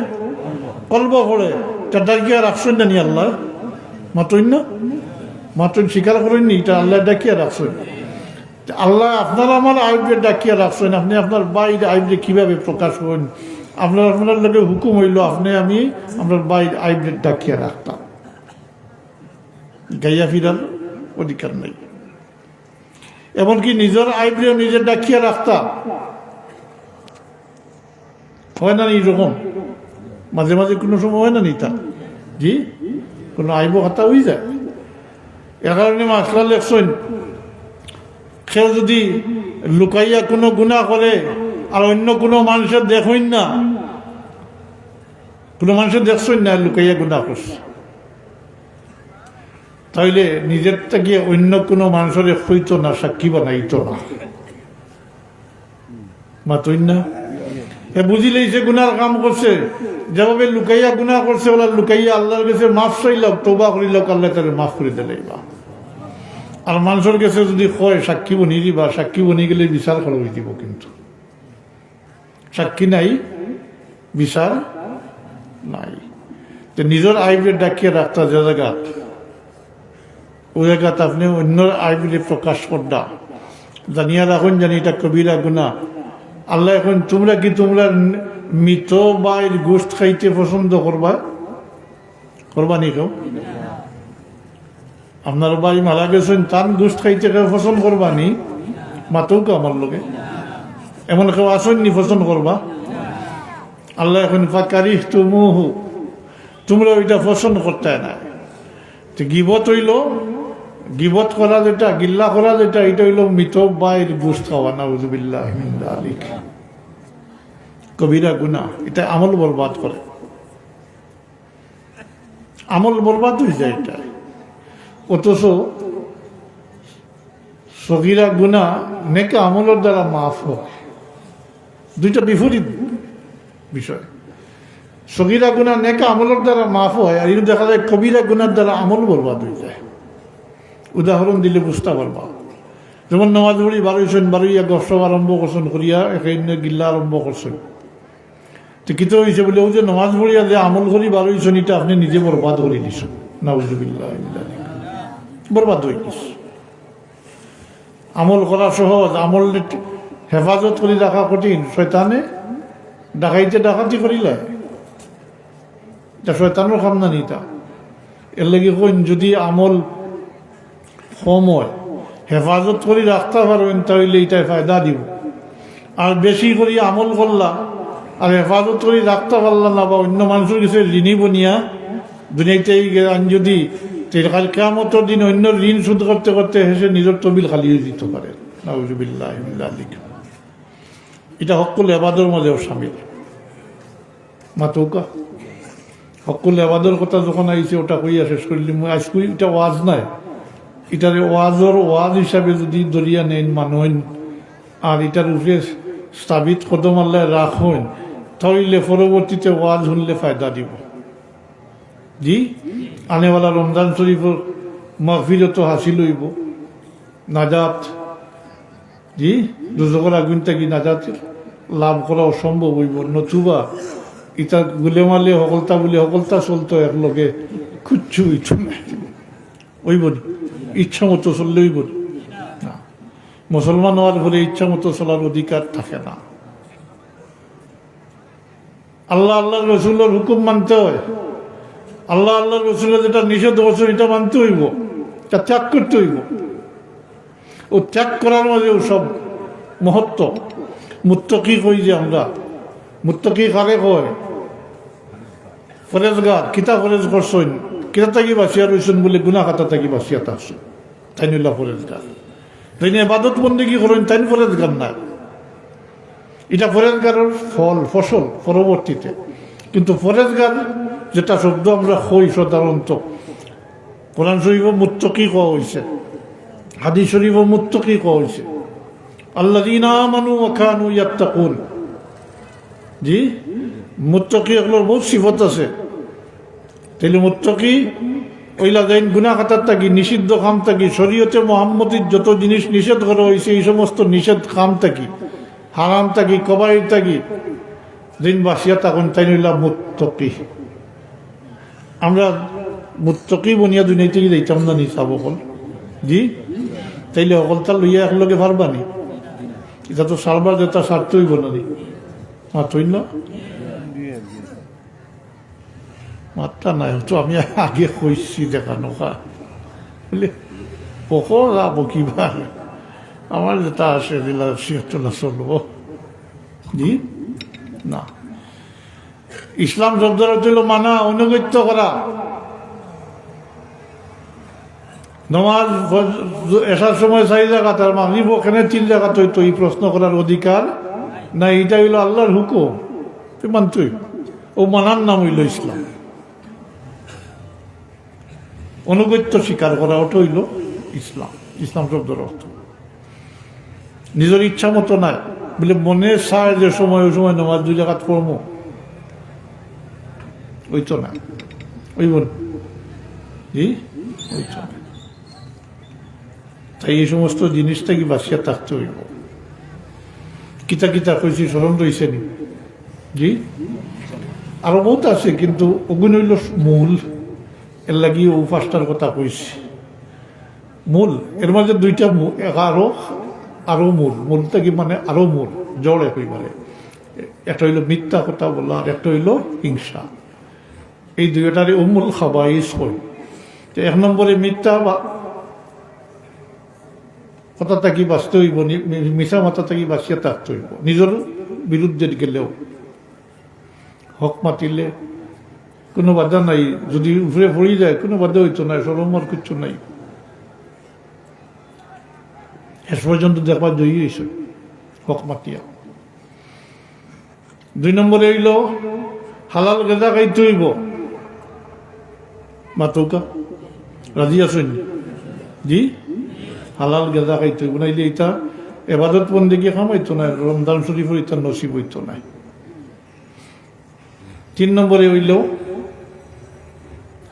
কলব ভরে। এটা ডাকিয়া রাখছেন না নি আল্লাহ, মাত্রই না, মাত্রই স্বীকার করেননি, এটা আল্লাহ ডাকিয়া রাখছেন। আল্লাহ আপনার আমার আইবরে ডাকিয়া রাখছেন। আপনি আপনার বাইরে আইবরে কিভাবে প্রকাশ করেন? আপনার লোকের হুকুম হইল আপনি আমি আমরা বাইরে আইবরে ডাকিয়া রাখতাম, গাইয়া ফিরার অধিকার নেই। এমনকি নিজের আইবরেও নিজের ডাকিয়া রাখতাম, হয় না এইরকম? মাঝে মাঝে কোনো সময় হয় না নিতা, জি কোনো আইব হাতা হয়ে যায়। এর কারণে মাসলা লেখছেন, কেউ যদি লুকাইয়া কোনো গুনাহ করে আর অন্য কোনো মানুষের দেখুন না, কোনো মানুষের দেখছেন না লুকাইয়া গুনাহ করছে, তাইলে নিজের থেকে অন্য কোনো মানুষের হইতো না, সাক্ষী বানাইতো না, মাতই না। এ বুঝিলেই সে গুনার কাম করছে, যেভাবে লুকাইয়া গুনাহ করছে, ওরা লুকাইয়া আল্লাহর কাছে মাফ চাইল, তওবা করিল, আল্লাহ তাদের মাফ করে দিলেইবা। আর মানুষের কাছে যদি কয় সাক্ষী বনি দিবা, সাক্ষী বনি গেলে বিচার করা হয়ে দিব, কিন্তু সাক্ষী নাই, বিচার নাই। তো নিজের আইবরে ডাকিয়ে রাখতা যে জায়গা, ওই জায়গাত আপনি অন্য আইবরে প্রকাশ করডা, জানিয়া রাখুন জানি এটা কবিরা গুনাহ। আল্লাহ এখন তোমরা কি তোমরা মৃত বাইর গোস্ত খাইতে পছন্দ করবা? করবা নি কেউ? আপনার ভাই মারা গেছেন, তার গোস্ত খাইতে কেউ পছন্দ করবা নি? মাতেও কেউ আমার লোকে এমন কেউ আসেননি পছন্দ করবা? আল্লাহ এখন ফাকারি তুমুহু, তোমরা ওইটা পছন্দ করতে না। গিবত হইল, গিবত করা যেটা, গিল্লা করা যেটা, এটা হইল মৃত বাইর গোস্ত খাওয়া, নাউযুবিল্লাহ মিন যালিক, কবিরা গুনাহ। এটা আমল বরবাদ করে, আমল বরবাদ হয়ে যায় এটা। অথচ সগীরা গুনাহ নেক আমলের দ্বারা মাফ হয়, দুইটা বিপরীত বিষয়। সগীরা গুনাহ নেক আমলের দ্বারা মাফ হয়, আর এটা দেখা যায় কবিরা গুনার দ্বারা আমল বরবাদ হয়ে যায়। উদাহরণ দিলে বুঝতে পারবা। যেমন নামাজ পড়ি বারোইছেন, বারোইয়া গসব আরম্ভ করছেন করিয়া এখানে গিল্লা আরম্ভ করছেন, তো কিতো হয়েছে বলে ও যে নামাজ পড়িয়া যে আমল করি বারোইছেন, এটা আপনি নিজে বরবাদ করে দিচ্ছেন, নাউযুবিল্লাহ বরবাদ হয়ে গেছে। আমল করা সহজ, আমল হেফাজত করে রাখা কঠিন। শয়তানে ডাকাইতে ডাকাতি করিলে এটা শয়তানের কাম না নিতা। এর লাগে কইন যদি আমল কম হয়, হেফাজত করে রাখতে পারবেন, তাহলে এটাই ফায়দা দিব। আর বেশি করে আমল করলা আর হেফাজত করে রাখতে পারলাম না, বা অন্য মানুষের কাছে ঋণী বনিয়া দুনিয়াতেই যদি কিয়ামতের দিন অন্য ঋণ শোধ করতে করতে হেসে নিজের তবিল খালি হয়ে দিতে পারে, নাউযুবিল্লাহ মিন যালিক। এটা হকুল এবাদর মধ্যেও শামিল। মাতৌকা হকুল এবাদর কথা যখন আইছে ওটা কইয়া শেষ করলি। আজ কই এটা ওয়াজ নাই, এটারে ওয়াজ হিসাবে যদি দরিয়া নেন মানুষ আর এটার উপরে স্থাপিত কদম আল্লাহ রাখেন, তাহলে পরবর্তীতে ওয়াজ শুনলে ফায়দা দিব। জি আনেওয়ালা রমজান শরীফের মাগফিরত হাসিল হইব, নাজাত, জি দুজকের আগুন থেকে নাজাত লাভ করা অসম্ভব হইব। নতুবা ইটা গুলেমালে সকলতা বলে সকলতা চলতো একলগে খুঁজছু ইচ্ছু ওইব নি, ইচ্ছা মতো চললে হইব না। মুসলমান হওয়ার পরে ইচ্ছা মতো চলার অধিকার থাকে না। আল্লাহ আল্লাহ রসুলের হুকুম মানতে হয়, আল্লাহ আল্লাহ রসুলের যেটা নিষেধ করছে এটা মানতে হইব, এটা ত্যাগ করতে হইব। ও ত্যাগ করার মাঝেও সব মহত্ব। মুত্তাকি কই যে আমরা, মুত্তাকি কারে কয়? ফরেজগার। কিতা ফরেজ করছেন, কিতা থাকি বাঁচিয়া রয়েছেন বলে গুনাহ খাতা থাকি বাঁচিয়া থাকছেন, তাই নিলা ফরেজগার। তাই নিয়ে ইবাদত বন্দেগী করেন, তাই ফরেজগার না। এটা ফরেজগারের ফল ফসল পরবর্তীতে। কিন্তু ফরেজগার যেটা শব্দ আমরা হই সাধারণত, কোরআন শরীফ মুত্তাকি কোয়া হয়েছে, হাদিস শরীফ মুত্তাকি কোয়া হয়েছে, আল্লাযীনা আমানু ওয়া কানু ইয়াত্তাকুন। জি মুত্তাকি এগুলোর বহুত সিফত আছে। তাইলে মুত্তাকি ওইলা যাইন গুনাহ খাতার থাকি, নিষিদ্ধ কাম থাকি, শরীয়তে মুহাম্মদীর যত জিনিস নিষেধ করা হয়েছে এই সমস্ত নিষেধ কাম থাকি, হারাম থাকি, কবাইর থাকি দিন বাসিয়া তখন তাই নইলা মুত্তাকি। আমরা মুত্তাকি বনিয়া দুনিয়া থেকে যাইতাম না নি চাব হল। জি তাইলে অকলতা লইয়া একলগে পারবানি? এটা তো সারবার যেটা সারতে হইব না নি, মাত্রই না মাত্রা নাই। তো আমি আগে কইছি দেখানো বলে পকো যাবো কিবা, আমার যেটা আসে দিলা সিহতলা চলবো। জি না, ইসলাম শব্দটা ছিল মানা, অনুগত্য করা। নমাজ এসার সময় 4 জায়গা, তার মাগরিব ওখানে 3 জায়গা, তো এই প্রশ্ন করার অধিকার না। এটা হইল আল্লাহর হুকুম, তুই মানতই। ও মানার নাম হইল ইসলাম। অনুগত্য স্বীকার করা, ওটা হইল ইসলাম। ইসলাম শব্দের অর্থ নিজের ইচ্ছা মতো নাই বলে মনে চায় যে সময় ওই সময় নামাজ 2 জায়গা পড়বো, ওই তো না, ওই বল জি ওই তো না। তাই এই সমস্ত জিনিসটা কি বাঁচিয়া থাকতে হইব। কিতা কিতা কইছি স্মরণ রয়েছে নি? জি আরো বহুত আছে, কিন্তু ওগুলো হইল মূল। এর লাগি ও 5টার কথা কইছি মূল। এর মাঝে 2টা আরো মূল। মূলটা কি মানে আরো মূল, জড় এক হইবারে। একটা হইল মিথ্যা কথা বলা, আর একটা হইল হিংসা। এই দুইটারে উম্মুল খাবাইস হই। তো এক নম্বরে মিথ্যা বা কথা থাকি বাঁচতে হইব, মিশা মাথা থাকি বাঁচিয়ে থাকতে হইব, নিজের বিরুদ্ধে গেলেও। হক মাতিলে কোনো বাধা নাই, যদি উপরে পড়ি যায় কোনো বাধা হইতো না, সরমর কিচ্ছু নাই। শেষ পর্যন্ত দেখবার জয়ী হয়েছে হক মাতিয়া। 2 নম্বরে হইল হালাল গেজা খাইতে হইব। মাতৌকা রাজি আছেন? জি, হালাল গেজা খাইতে হইব, নাইলে এটা এবাদত বন্দেগী খামাইতো না, রমজান শরীফের এটা নসিব হইতো না। 3 নম্বরে হইল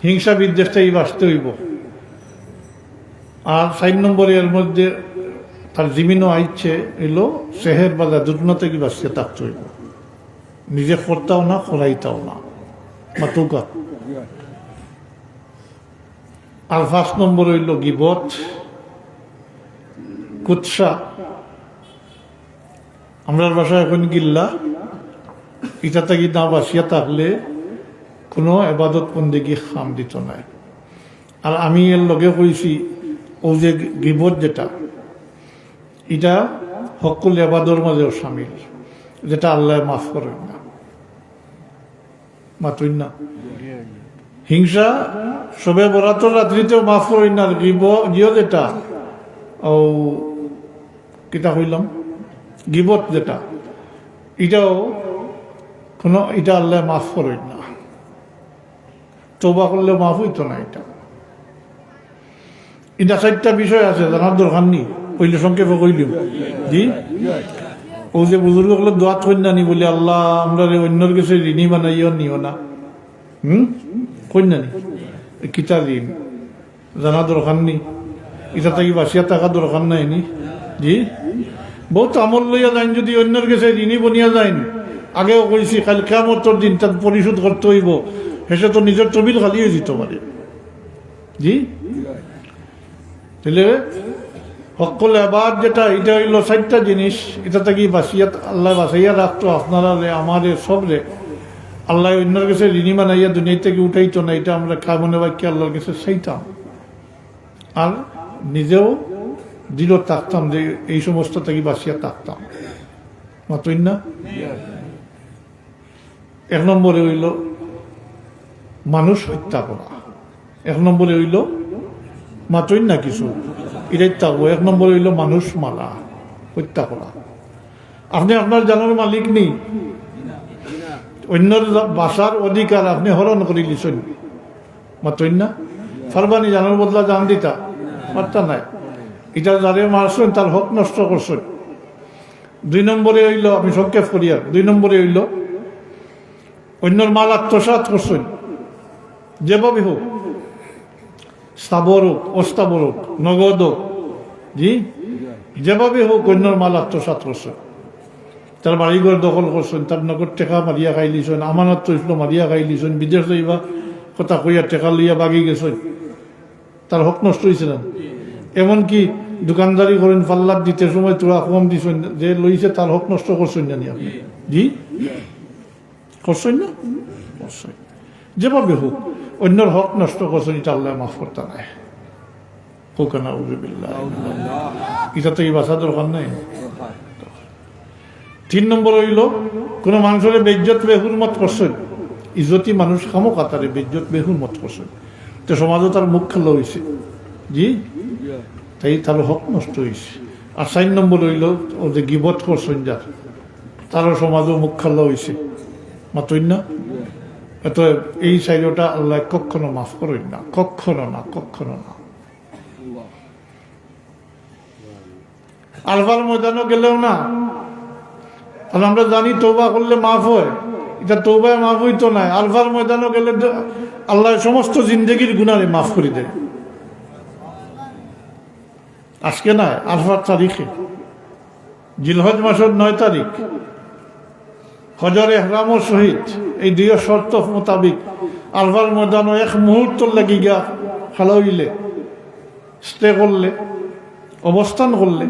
হিংসা বিদ্বেষটাই বাঁচতে হইব। আর 4 নম্বরে এর মধ্যে তার জিমিনও আইচ্ছে হইল সেহের বাজার দুর্ন থেকে বাঁচতে থাকতে হইব, নিজে করতাও না করাইতাও না। মাতুকা। আর 5 নম্বর হইল গিবত, কুৎসা, আমরার বাসায় এখন গিল্লা, এটা থেকে না বাঁচিয়া থাকলে কোনো এবাদত বন্দেগী খাম দিত নাই। আর আমি এর লগে কইছি ও যে গিবত যেটা, এটা সকল এবাদর মাঝেও সামিল, যেটা আল্লাহ মাফ করেন না, মাতুন না। হিংসা সবে বরাতর রাত্রিতেও মাফ করেন না। গিয়ে যেটা ও কিতা হইলাম গিবত যেটা, এটাও কোনো, এটা আল্লাহ মাফ করেন না, তওবা করলে মাফ হইতো না। এটা 4টা বিষয় আছে, জানার দরকার নেই, পইলে সংক্ষেপে কইলিম। জি, ও যে বুজুর্গ গুলো দোয়া করেন না নি বলে আল্লাহ আমরা অন্যর কাছে ঋণী বানাইও নিও না, কইন না নি, কিতা ঋণ জানা দরকার নেই, এটা তাকে বাঁচিয়া থাকা দরকার নাই নি। জি, বহুত আমল লইয়া যাইন, যদি অন্যর কাছে ঋণী বনিয়া যাইন, আগেও কইছি কাল কিয়ামতের দিন তার পরিশোধ করতে হইব, হেসে তো নিজের তবিল খালি হয়ে যেতে পারে। জি, তাহলে সকল এবার যেটা, এটা হইল 4টা জিনিস, এটা থেকে বাঁচিয়া আল্লাহ বাঁচাইয়া রাখতো আপনারা আমাদের সবরে। আল্লাহ অন্যের কাছে ঋণী বানাইয়া দুনিয়া থেকে উঠাইতো না, এটা আমরা কামনে বাক্যে আল্লাহর কাছে চাইতাম। আর নিজেও দৃঢ় থাকতাম যে এই সমস্ত থেকে বাঁচিয়া থাকতাম, মাতই না। 1 নম্বরে হইল মানুষ হত্যা করা, 1 নম্বরে হইল মাতই না কিছু, এটাই থাকবো। 1 নম্বরে হইল মানুষ মারা, হত্যা করা। আপনি আপনার জানার মালিক নেই, অন্যর বাসার অধিকার আপনি হরণ করে লিছেন, মাতই না। ফারবানি জানার বদলা জান দিতা পারতা নাই, এটা যারে মারছেন তার হক নষ্ট করছেন। 2 নম্বরে হইল, আমি সংক্ষেপ করি আর, 2 নম্বরে হইল অন্যর মাল আত্মসাৎ করছেন, যেভাবে হোক, স্থাবর হোক অস্থাবর হোক নগদ হোক, জি যেভাবে হোক অন্যর মাল আত্মসাৎ করছেন, তার বাড়িঘর দখল করছেন, তার নগদ টেকা মারিয়া খাই লিছেন, আমানত তৈল মারিয়া খাই লিছেন, বিদেশ যাইবা কথা কইয়া টেকা লইয়া বাগি গেছেন, তার হক নষ্ট হয়েছে না। এমনকি দোকানদারি করেন, পাল্লার দিতে সময় তোরা কম দিছেন, যে লইছে তার হক নষ্ট করছেন জানি আপনি, জি করছেন না, করছেন। যেভাবে হোক অন্যর হক নষ্ট করছেন, এটা আল্লাহ মাফ করতে নাই, হোক না উজুবিল্লাহ, এটা তো এই বাসা দরকার নাই। 3 নম্বর হইল কোন মানুষের বেজ্জত বেহুরমত করছেন, ইজ্জতি মানুষ খামো কাতারে বেজ্জত বেহুরমত করছেন, তো সমাজও তার মুখ খেলা হয়েছে, জি তাই তার হক নষ্ট হয়েছে। আর 4 নম্বর হইল ও যে গিবত করছেন যার, তারও সমাজও মুখ খেলা হয়েছে, মাতই না। এত এই চাইটা আল্লাহ কখনো মাফ করেন না, কখনো না, কখনো না। আলফার ময়দানও গেলেও না, আর আমরা জানি তওবা করলে মাফ হয়, এটা তওবায় মাফ হইতো না। আলফার ময়দানও গেলে আল্লাহ সমস্ত জিন্দগির গুনারে মাফ করে দেয়। আজকে না, আলফার তারিখে, জিলহজ মাসের 9 তারিখ, হজর এহরামর সহিত এই 2 শর্ত মোতাবিক আলফার ময়দানও 1 মুহূর্ত লাগি গিয়া খালা হইলে, স্টে করলে, অবস্থান করলে,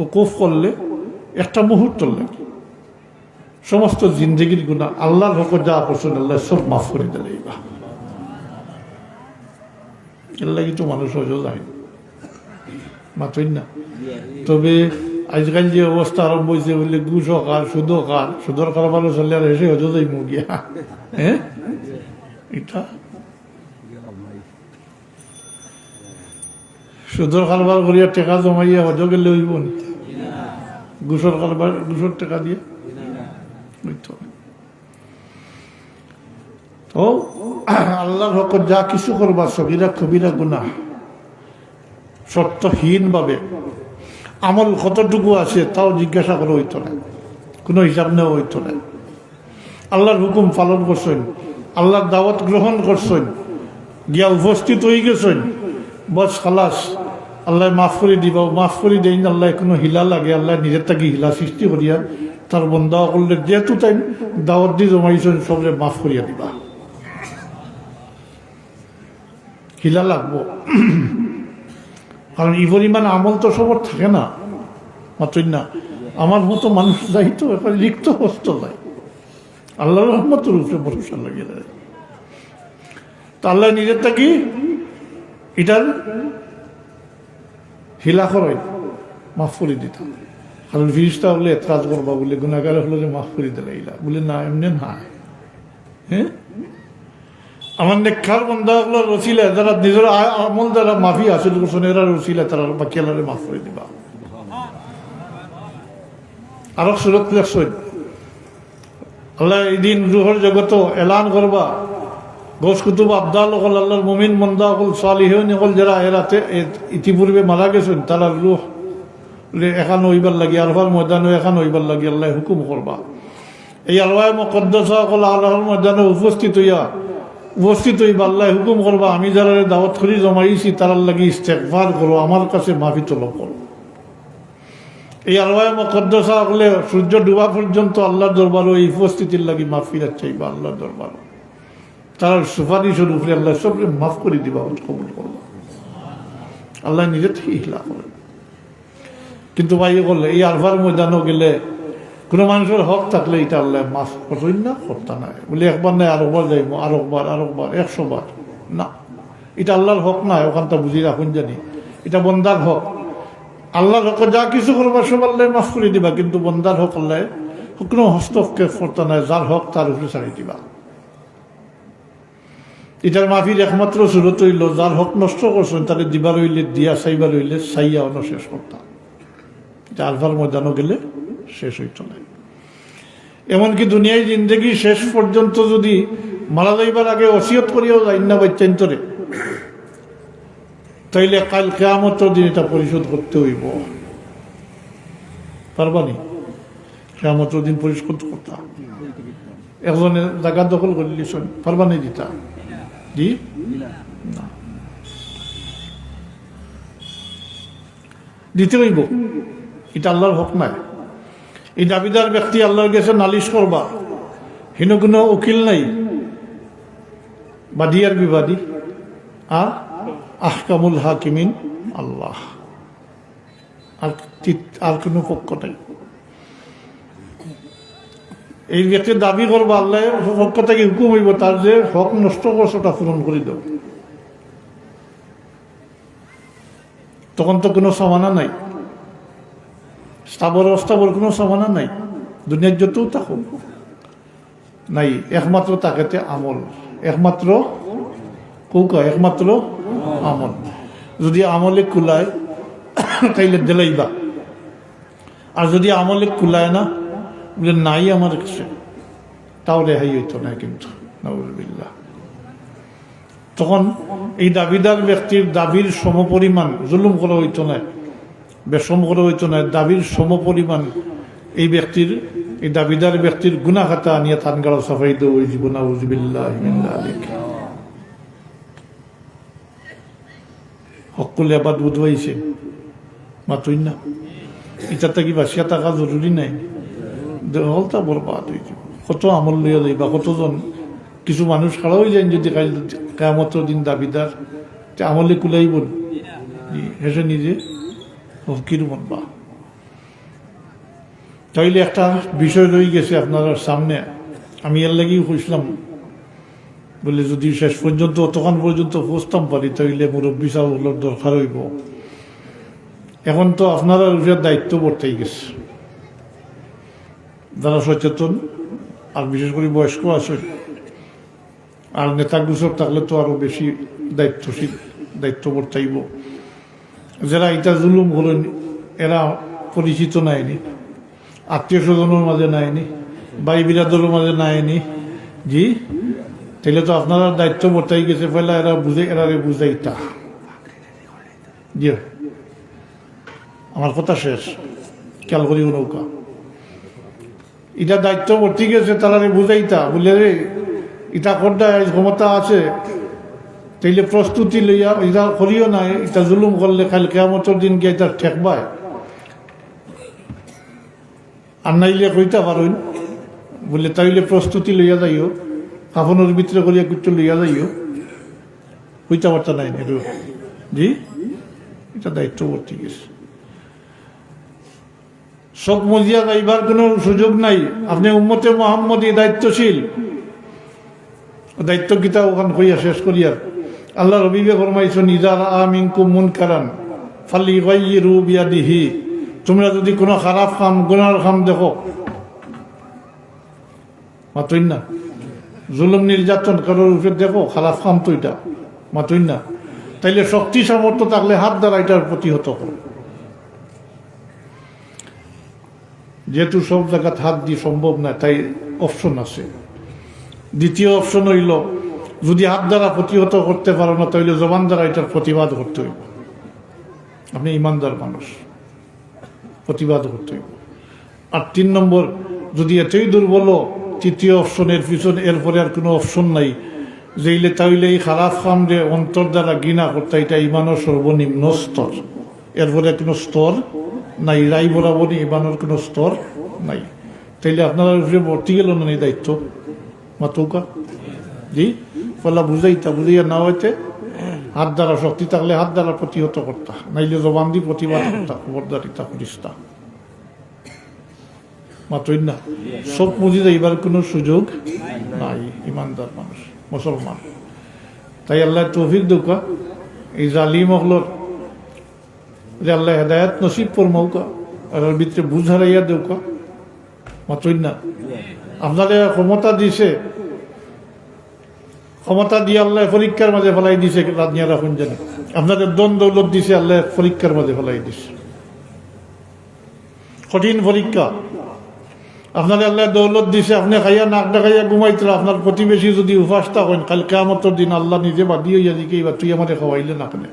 উকুফ করলে একটা মুহূর্ত লাগে সমস্ত জিন্দগির গুণা আল্লাহর হক যা করছেন আল্লাহ সব মাফ করে দিলে এর লাগি তো মানুষ হজও যায় মাতই না। তবে আজকাল যে অবস্থা আরম্ভ হয়েছে বললে ঘুষও কার সুদর কারবারও চলে আর এসে হজও যাই মুগিয়া হ্যাঁ এটা সুদর কারবার করিয়া টেকা জমাইয়া হজ গেলে হইব না ঘুষর কারবার ঘুষর টাকা দিয়ে তো আল্লাহর হক যা কিছু করবা সগীরা কবিরা গুনাহ শর্তহীন ভাবে আমল কতটুকু আছে তাও জিজ্ঞাসা করে হইতো না, কোনো হিসাব নেওয়া হইতো না। আল্লাহর হুকুম পালন করছেন, আল্লাহর দাওয়াত গ্রহণ করছেন, গিয়া উপস্থিত হয়ে গেছেন, বস খালাস আল্লাহ মাফ করে দিবা। মাফ করে দেন আল্লাহ কোনো হিলা লাগে আল্লাহ নিজের তাকে হিলা সৃষ্টি করিয়া তার বন্ধা করলে যেহেতু তাই দাওয়াত দিয়ে জমাইছেন সবরে মাফ করিয়া দিবা। হিলা লাগবো কারণ এই পরিমাণ আমল তো সবর থাকে না, মাত্রই না আমার মতো মানুষ যাই তো এবার রিক্ত হস্ত যায় আল্লাহ রহমতের উপরে ভরসা লাগিয়ে দেয়। তো আল্লাহ নিজের থাকি এটার হিলা করাই মাফ করে দিতাম। কারণ ফিরিস্তা হলে এতরাজ করবা বলে গুণাগার হলো যে মাফ করে দিলে ইলা বলে না এমনি না। হ্যাঁ আমার নেককার বন্ধা হলো রসিলা যারা নিজের আমল যারা মাফি হাসিল করছেন এরা রসিলা তারা বাকি আল্লাহরে মাফ করে দিবা। আরো সুরত লেখছেন আল্লাহ এই দিন রুহর জগত এলান করবা গোস কুতুব আবদাল হল আল্লাহর মুমিন মন্দা হল সালিহীন হল যারা এরাতে ইতিপূর্বে মারা গেছেন তারা রুহ এখান হইবার লাগি আরফার ময়দানে এখান হইবার লাগি আল্লাহ হুকুম করবা। এই আল্লাহ মুকদ্দাসা হল আল্লাহর ময়দানে উপস্থিত হইবা আল্লাহ হুকুম করবা আমি যারা দাওয়াত করি জমাইছি তারার লাগি ইস্তেগফার করো, আমার কাছে মাফি তলব করো। এই আল্লাহ মুকদ্দাসা হলে সূর্য ডুবা পর্যন্ত আল্লাহর দরবারও এই উপস্থিতির লাগি মাফিরাত চাইবা আল্লাহর দরবার। তার সুপারিশের উপরে আল্লাহ সব মাফ করে দিবা, কবুল করবা। আল্লাহ নিজে থেকে হিলা করেন। কিন্তু ভাই বললে এই আরফার ময়দানও গেলে কোনো মানুষের হক থাকলে এটা আল্লাহ মাফ করবেন না, করতে নাই বলে একবার নাই আরেকবার যাইব, আরেকবার 100 বার না, এটা আল্লাহর হক নাই। ওখানটা বুঝি রাখুন জানি এটা বন্দার হক। আল্লাহর হক যা কিছু করবা সব আল্লাহ মাফ করে দিবা, কিন্তু বন্দার হক আল্লাহ কোনো হস্তক্ষেপ করতে নাই, যার হক তার উপরে ছাড়ি দিবা। এটার মাফির একমাত্র সুরত হইল যার হক নষ্ট করছেন তাদের দিবার হইলে দিয়া, চাইবার হইলে চাইয়া অন্য শেষ করতাম। এটা আলফার ময়দানও গেলে শেষ হইত না। এমনকি দুনিয়ায় জিন্দগি শেষ পর্যন্ত যদি মারা যাইবার আগে ওসিয়ত করিয়াও যাই না বাচ্চান্তরে, তাইলে কাল কিয়ামতের দিন এটা পরিশোধ করতে হইব। পারবানি? কিয়ামতের দিন পরিশোধ করতাম। একজনের জায়গা দখল করে দিয়েছেন, পারবানি দিতা? জি না, দিতে হইব। এটা আল্লাহর হক নাই। এই দাবিদার ব্যক্তি আল্লাহর কাছে নালিশ করবা, হিন কোনো উকিল নাই, বাদী আর বিবাদী, আর আহকামুল হাকিমিন আল্লাহ, আর কোনো পক্ষ নাই। এই ব্যক্তি দাবি করবা আল্লাহ পক্ষ থেকে হুকুম হইব তার যে হক নষ্ট করছে ওটা পূরণ করে দেব। তখন তো কোনো সমানা নাই, স্থাবর অস্থাবর কোনো সমানা নাই, দুনিয়ার যতও থাকুক নাই। একমাত্র তাকে আমল, একমাত্র কৌকা, একমাত্র আমল। যদি আমলে কুলায় তাইলে দিলাইবা, আর যদি আমলে কুলায় না বলে নাই আমার কাছে, তাও রেহাই হইতো না। কিন্তু নাউযুবিল্লাহ, তখন এই দাবিদার ব্যক্তির দাবির সমপরিমাণ জুলুম করা হইতো না, বেশম করা হইতো না। দাবির সমপরিমাণ এই ব্যক্তির, এই দাবিদার ব্যক্তির গুনাহ খাতা আনিয়া তানগাড়া সাফাই দেওয়া হইব। নাউযুবিল্লাহ মিন যালিক। হকুল আবাদ বুধবাইছে মাতই না, এটা কি বাসিয়া থাকা জরুরি নাই। হলটা বরবাদ হয়ে যাব। কত আমল লইয়া যাইবা, কতজন কিছু মানুষ খাড়া হয়ে যায় যদি কাল কিয়ামতের দিন দাবিদার আমলে কুলাইব হেসে নিজে হকির মনবা। তাইলে একটা বিষয় রয়ে গেছে আপনার সামনে, আমি এর লাগেই খুঁজলাম বলে যদি শেষ পর্যন্ত অতক্ষণ পর্যন্ত পৌঁছতাম পারি তাইলে মুরব্বী সাহেবের দরকার হইব। এখন তো আপনারা দায়িত্ব বর্তাই গেছে, যারা সচেতন আর বিশেষ করে বয়স্ক আছে আর নেতা গুসব থাকলে তো আরো বেশি দায়িত্বশীল দায়িত্ব বর্তাইব। যারা এটা জুলুম হলেন এরা পরিচিত নাইনি, আত্মীয় স্বজনের মাঝে নাইনি, ভাই বিরাদরের মাঝে নাইনি, জি তাইলে তো আপনারা দায়িত্ব বর্তাই গেছে, ফেলা এরা বুঝে এরারে বুঝাইতা। জি আমার কথা শেষ, খেয়াল করি নৌকা এটা দায়িত্ব বর্তি গেছে, তারারে বুঝাইতা বলে রে এটা করতে ক্ষমতা আছে, তাইলে প্রস্তুতি লইয়া এটা করিও না, এটা জুলুম করলে খালি কিয়ামতের দিন গিয়ে এটা ঠেকবায়। আর নাইলে কইতা পারেন বলে তাইলে প্রস্তুতি লইয়া যাইও, কাফনের ভিতরে করিয়া কিছু লইয়া যাইও, কইতা পারতা নাই নেরু। জি এটা দায়িত্ব বর্তি গেছে, সব মজিয়া যাইবার কোনো সুযোগ নাই। আপনি উম্মতে মুহাম্মদী দায়িত্বশীল, দায়িত্ব গীতা ওখান কইয়া শেষ করিয়া আল্লাহ রবিবে ফরমাইছেন ইজারা মিনকুম মুনকারান ফালিগাইয়িরু বিয়াদিহি, তোমরা যদি কোনো খারাপ কাম গুনার কাম দেখো, মাতইন না জুলুম নির্যাতন কারোর উপরে দেখো খারাপ কাম তো এটা মাতইন না, তাইলে শক্তি সামর্থ্য থাকলে হাত দ্বারা এটার প্রতিহত করো। যেহেতু সব জায়গায় হাত দিয়ে সম্ভব না, তাই অপশন আছে। দ্বিতীয় অপশন হইল যদি হাত দ্বারা প্রতিহত করতে পারো না তাহলে জবান দ্বারা এটার প্রতিবাদ করতে হইব। আপনি ইমানদার মানুষ, প্রতিবাদ করতে হইব। আর 3 নম্বর যদি এতই দুর্বল, তৃতীয় অপশনের পিছনে এরপরে আর কোনো অপশন নাই, যেইলে তাইলে এই খারাপ কামরে অন্তর দ্বারা ঘৃণা করতে, এটা ইমানের সর্বনিম্ন স্তর, এরপরে কোনো স্তর নাই, রাই বরাবরই ইমানের কোনো স্তর নাই। তাইলে আপনারা উপরে ভর্তি গেল না এই দায়িত্ব মাতুকা, জি ফলা বুঝাইতা, বুঝাইয়া না হইতে হাত দ্বারা শক্তি থাকলে হাত দ্বারা প্রতিহত করতা, নাইলে জবান দিয়ে প্রতিবাদ করতা, খবরদারিতা করিস্তা মাতই না। সব বুঝি যাইবার কোনো সুযোগ নাই, ইমানদার মানুষ মুসলমান। তাই আল্লাহ তৌফিক দৌকা এই জালিম হলর যে আল্লাহ হেদায়াত নসিব ফরমাউকা, আর ভিতরে বুঝ হারাইয়া দেউকা মাতই না। আপনাদের ক্ষমতা দিছে, ক্ষমতা দিয়ে আল্লাহ পরীক্ষার মাঝে ফেলাই দিছে, রাজনীয় রাখুন জানে আপনাদের দন দৌলত দিছে, আল্লাহ পরীক্ষার মাঝে ফেলাই দিছে, কঠিন পরীক্ষা। আপনার আল্লাহ দৌলত দিছে, আপনি খাইয়া নাক ডাকাইয়া ঘুমাইতে, আপনার প্রতিবেশী যদি উপাস থাকেন কাল কিয়ামতের দিন আল্লাহ নিজে বাদি হইয়া দিকে এবার তুই আমাদের খাওয়াইলে না কেন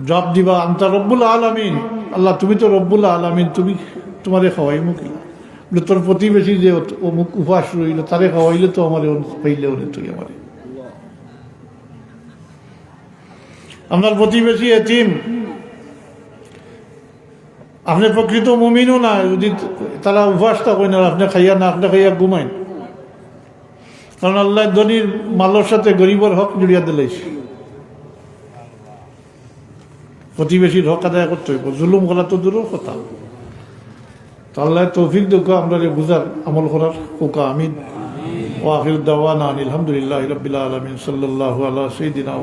জবাব দিবা আনতা রব্বুল আলামিন, আল্লাহ তুমি তো রব্বুল আলামিন, তুমি তোমারে খাওয়াই মুখি বলে তোর প্রতিবেশী যে অমুক উপাস রইল তারে খাওয়াইলে তো আমার পাইলে হলে তুই আমার। আপনার প্রতিবেশী এতিম, আপনি প্রকৃত মুমিনও না, যদি তারা উপাস থাকেন আর আপনি খাইয়া না আপনি খাইয়া ঘুমাইন, কারণ আল্লাহ ধনীর মালের সাথে গরিবের হক জড়িয়া দিলাইছে। প্রতিবেশীর হক আদায় করতে হইব, জুলুম করা তো দূরের কথা। আল্লাহ তৌফিক দোকা আমরা বুঝার আমল করার কোকা আমিন। ওয়া আখিরু দাওয়ানা আলহামদুলিল্লাহি রাব্বিল আলামিন সাল্লাল্লাহু আলা সাইয়্যিদিনা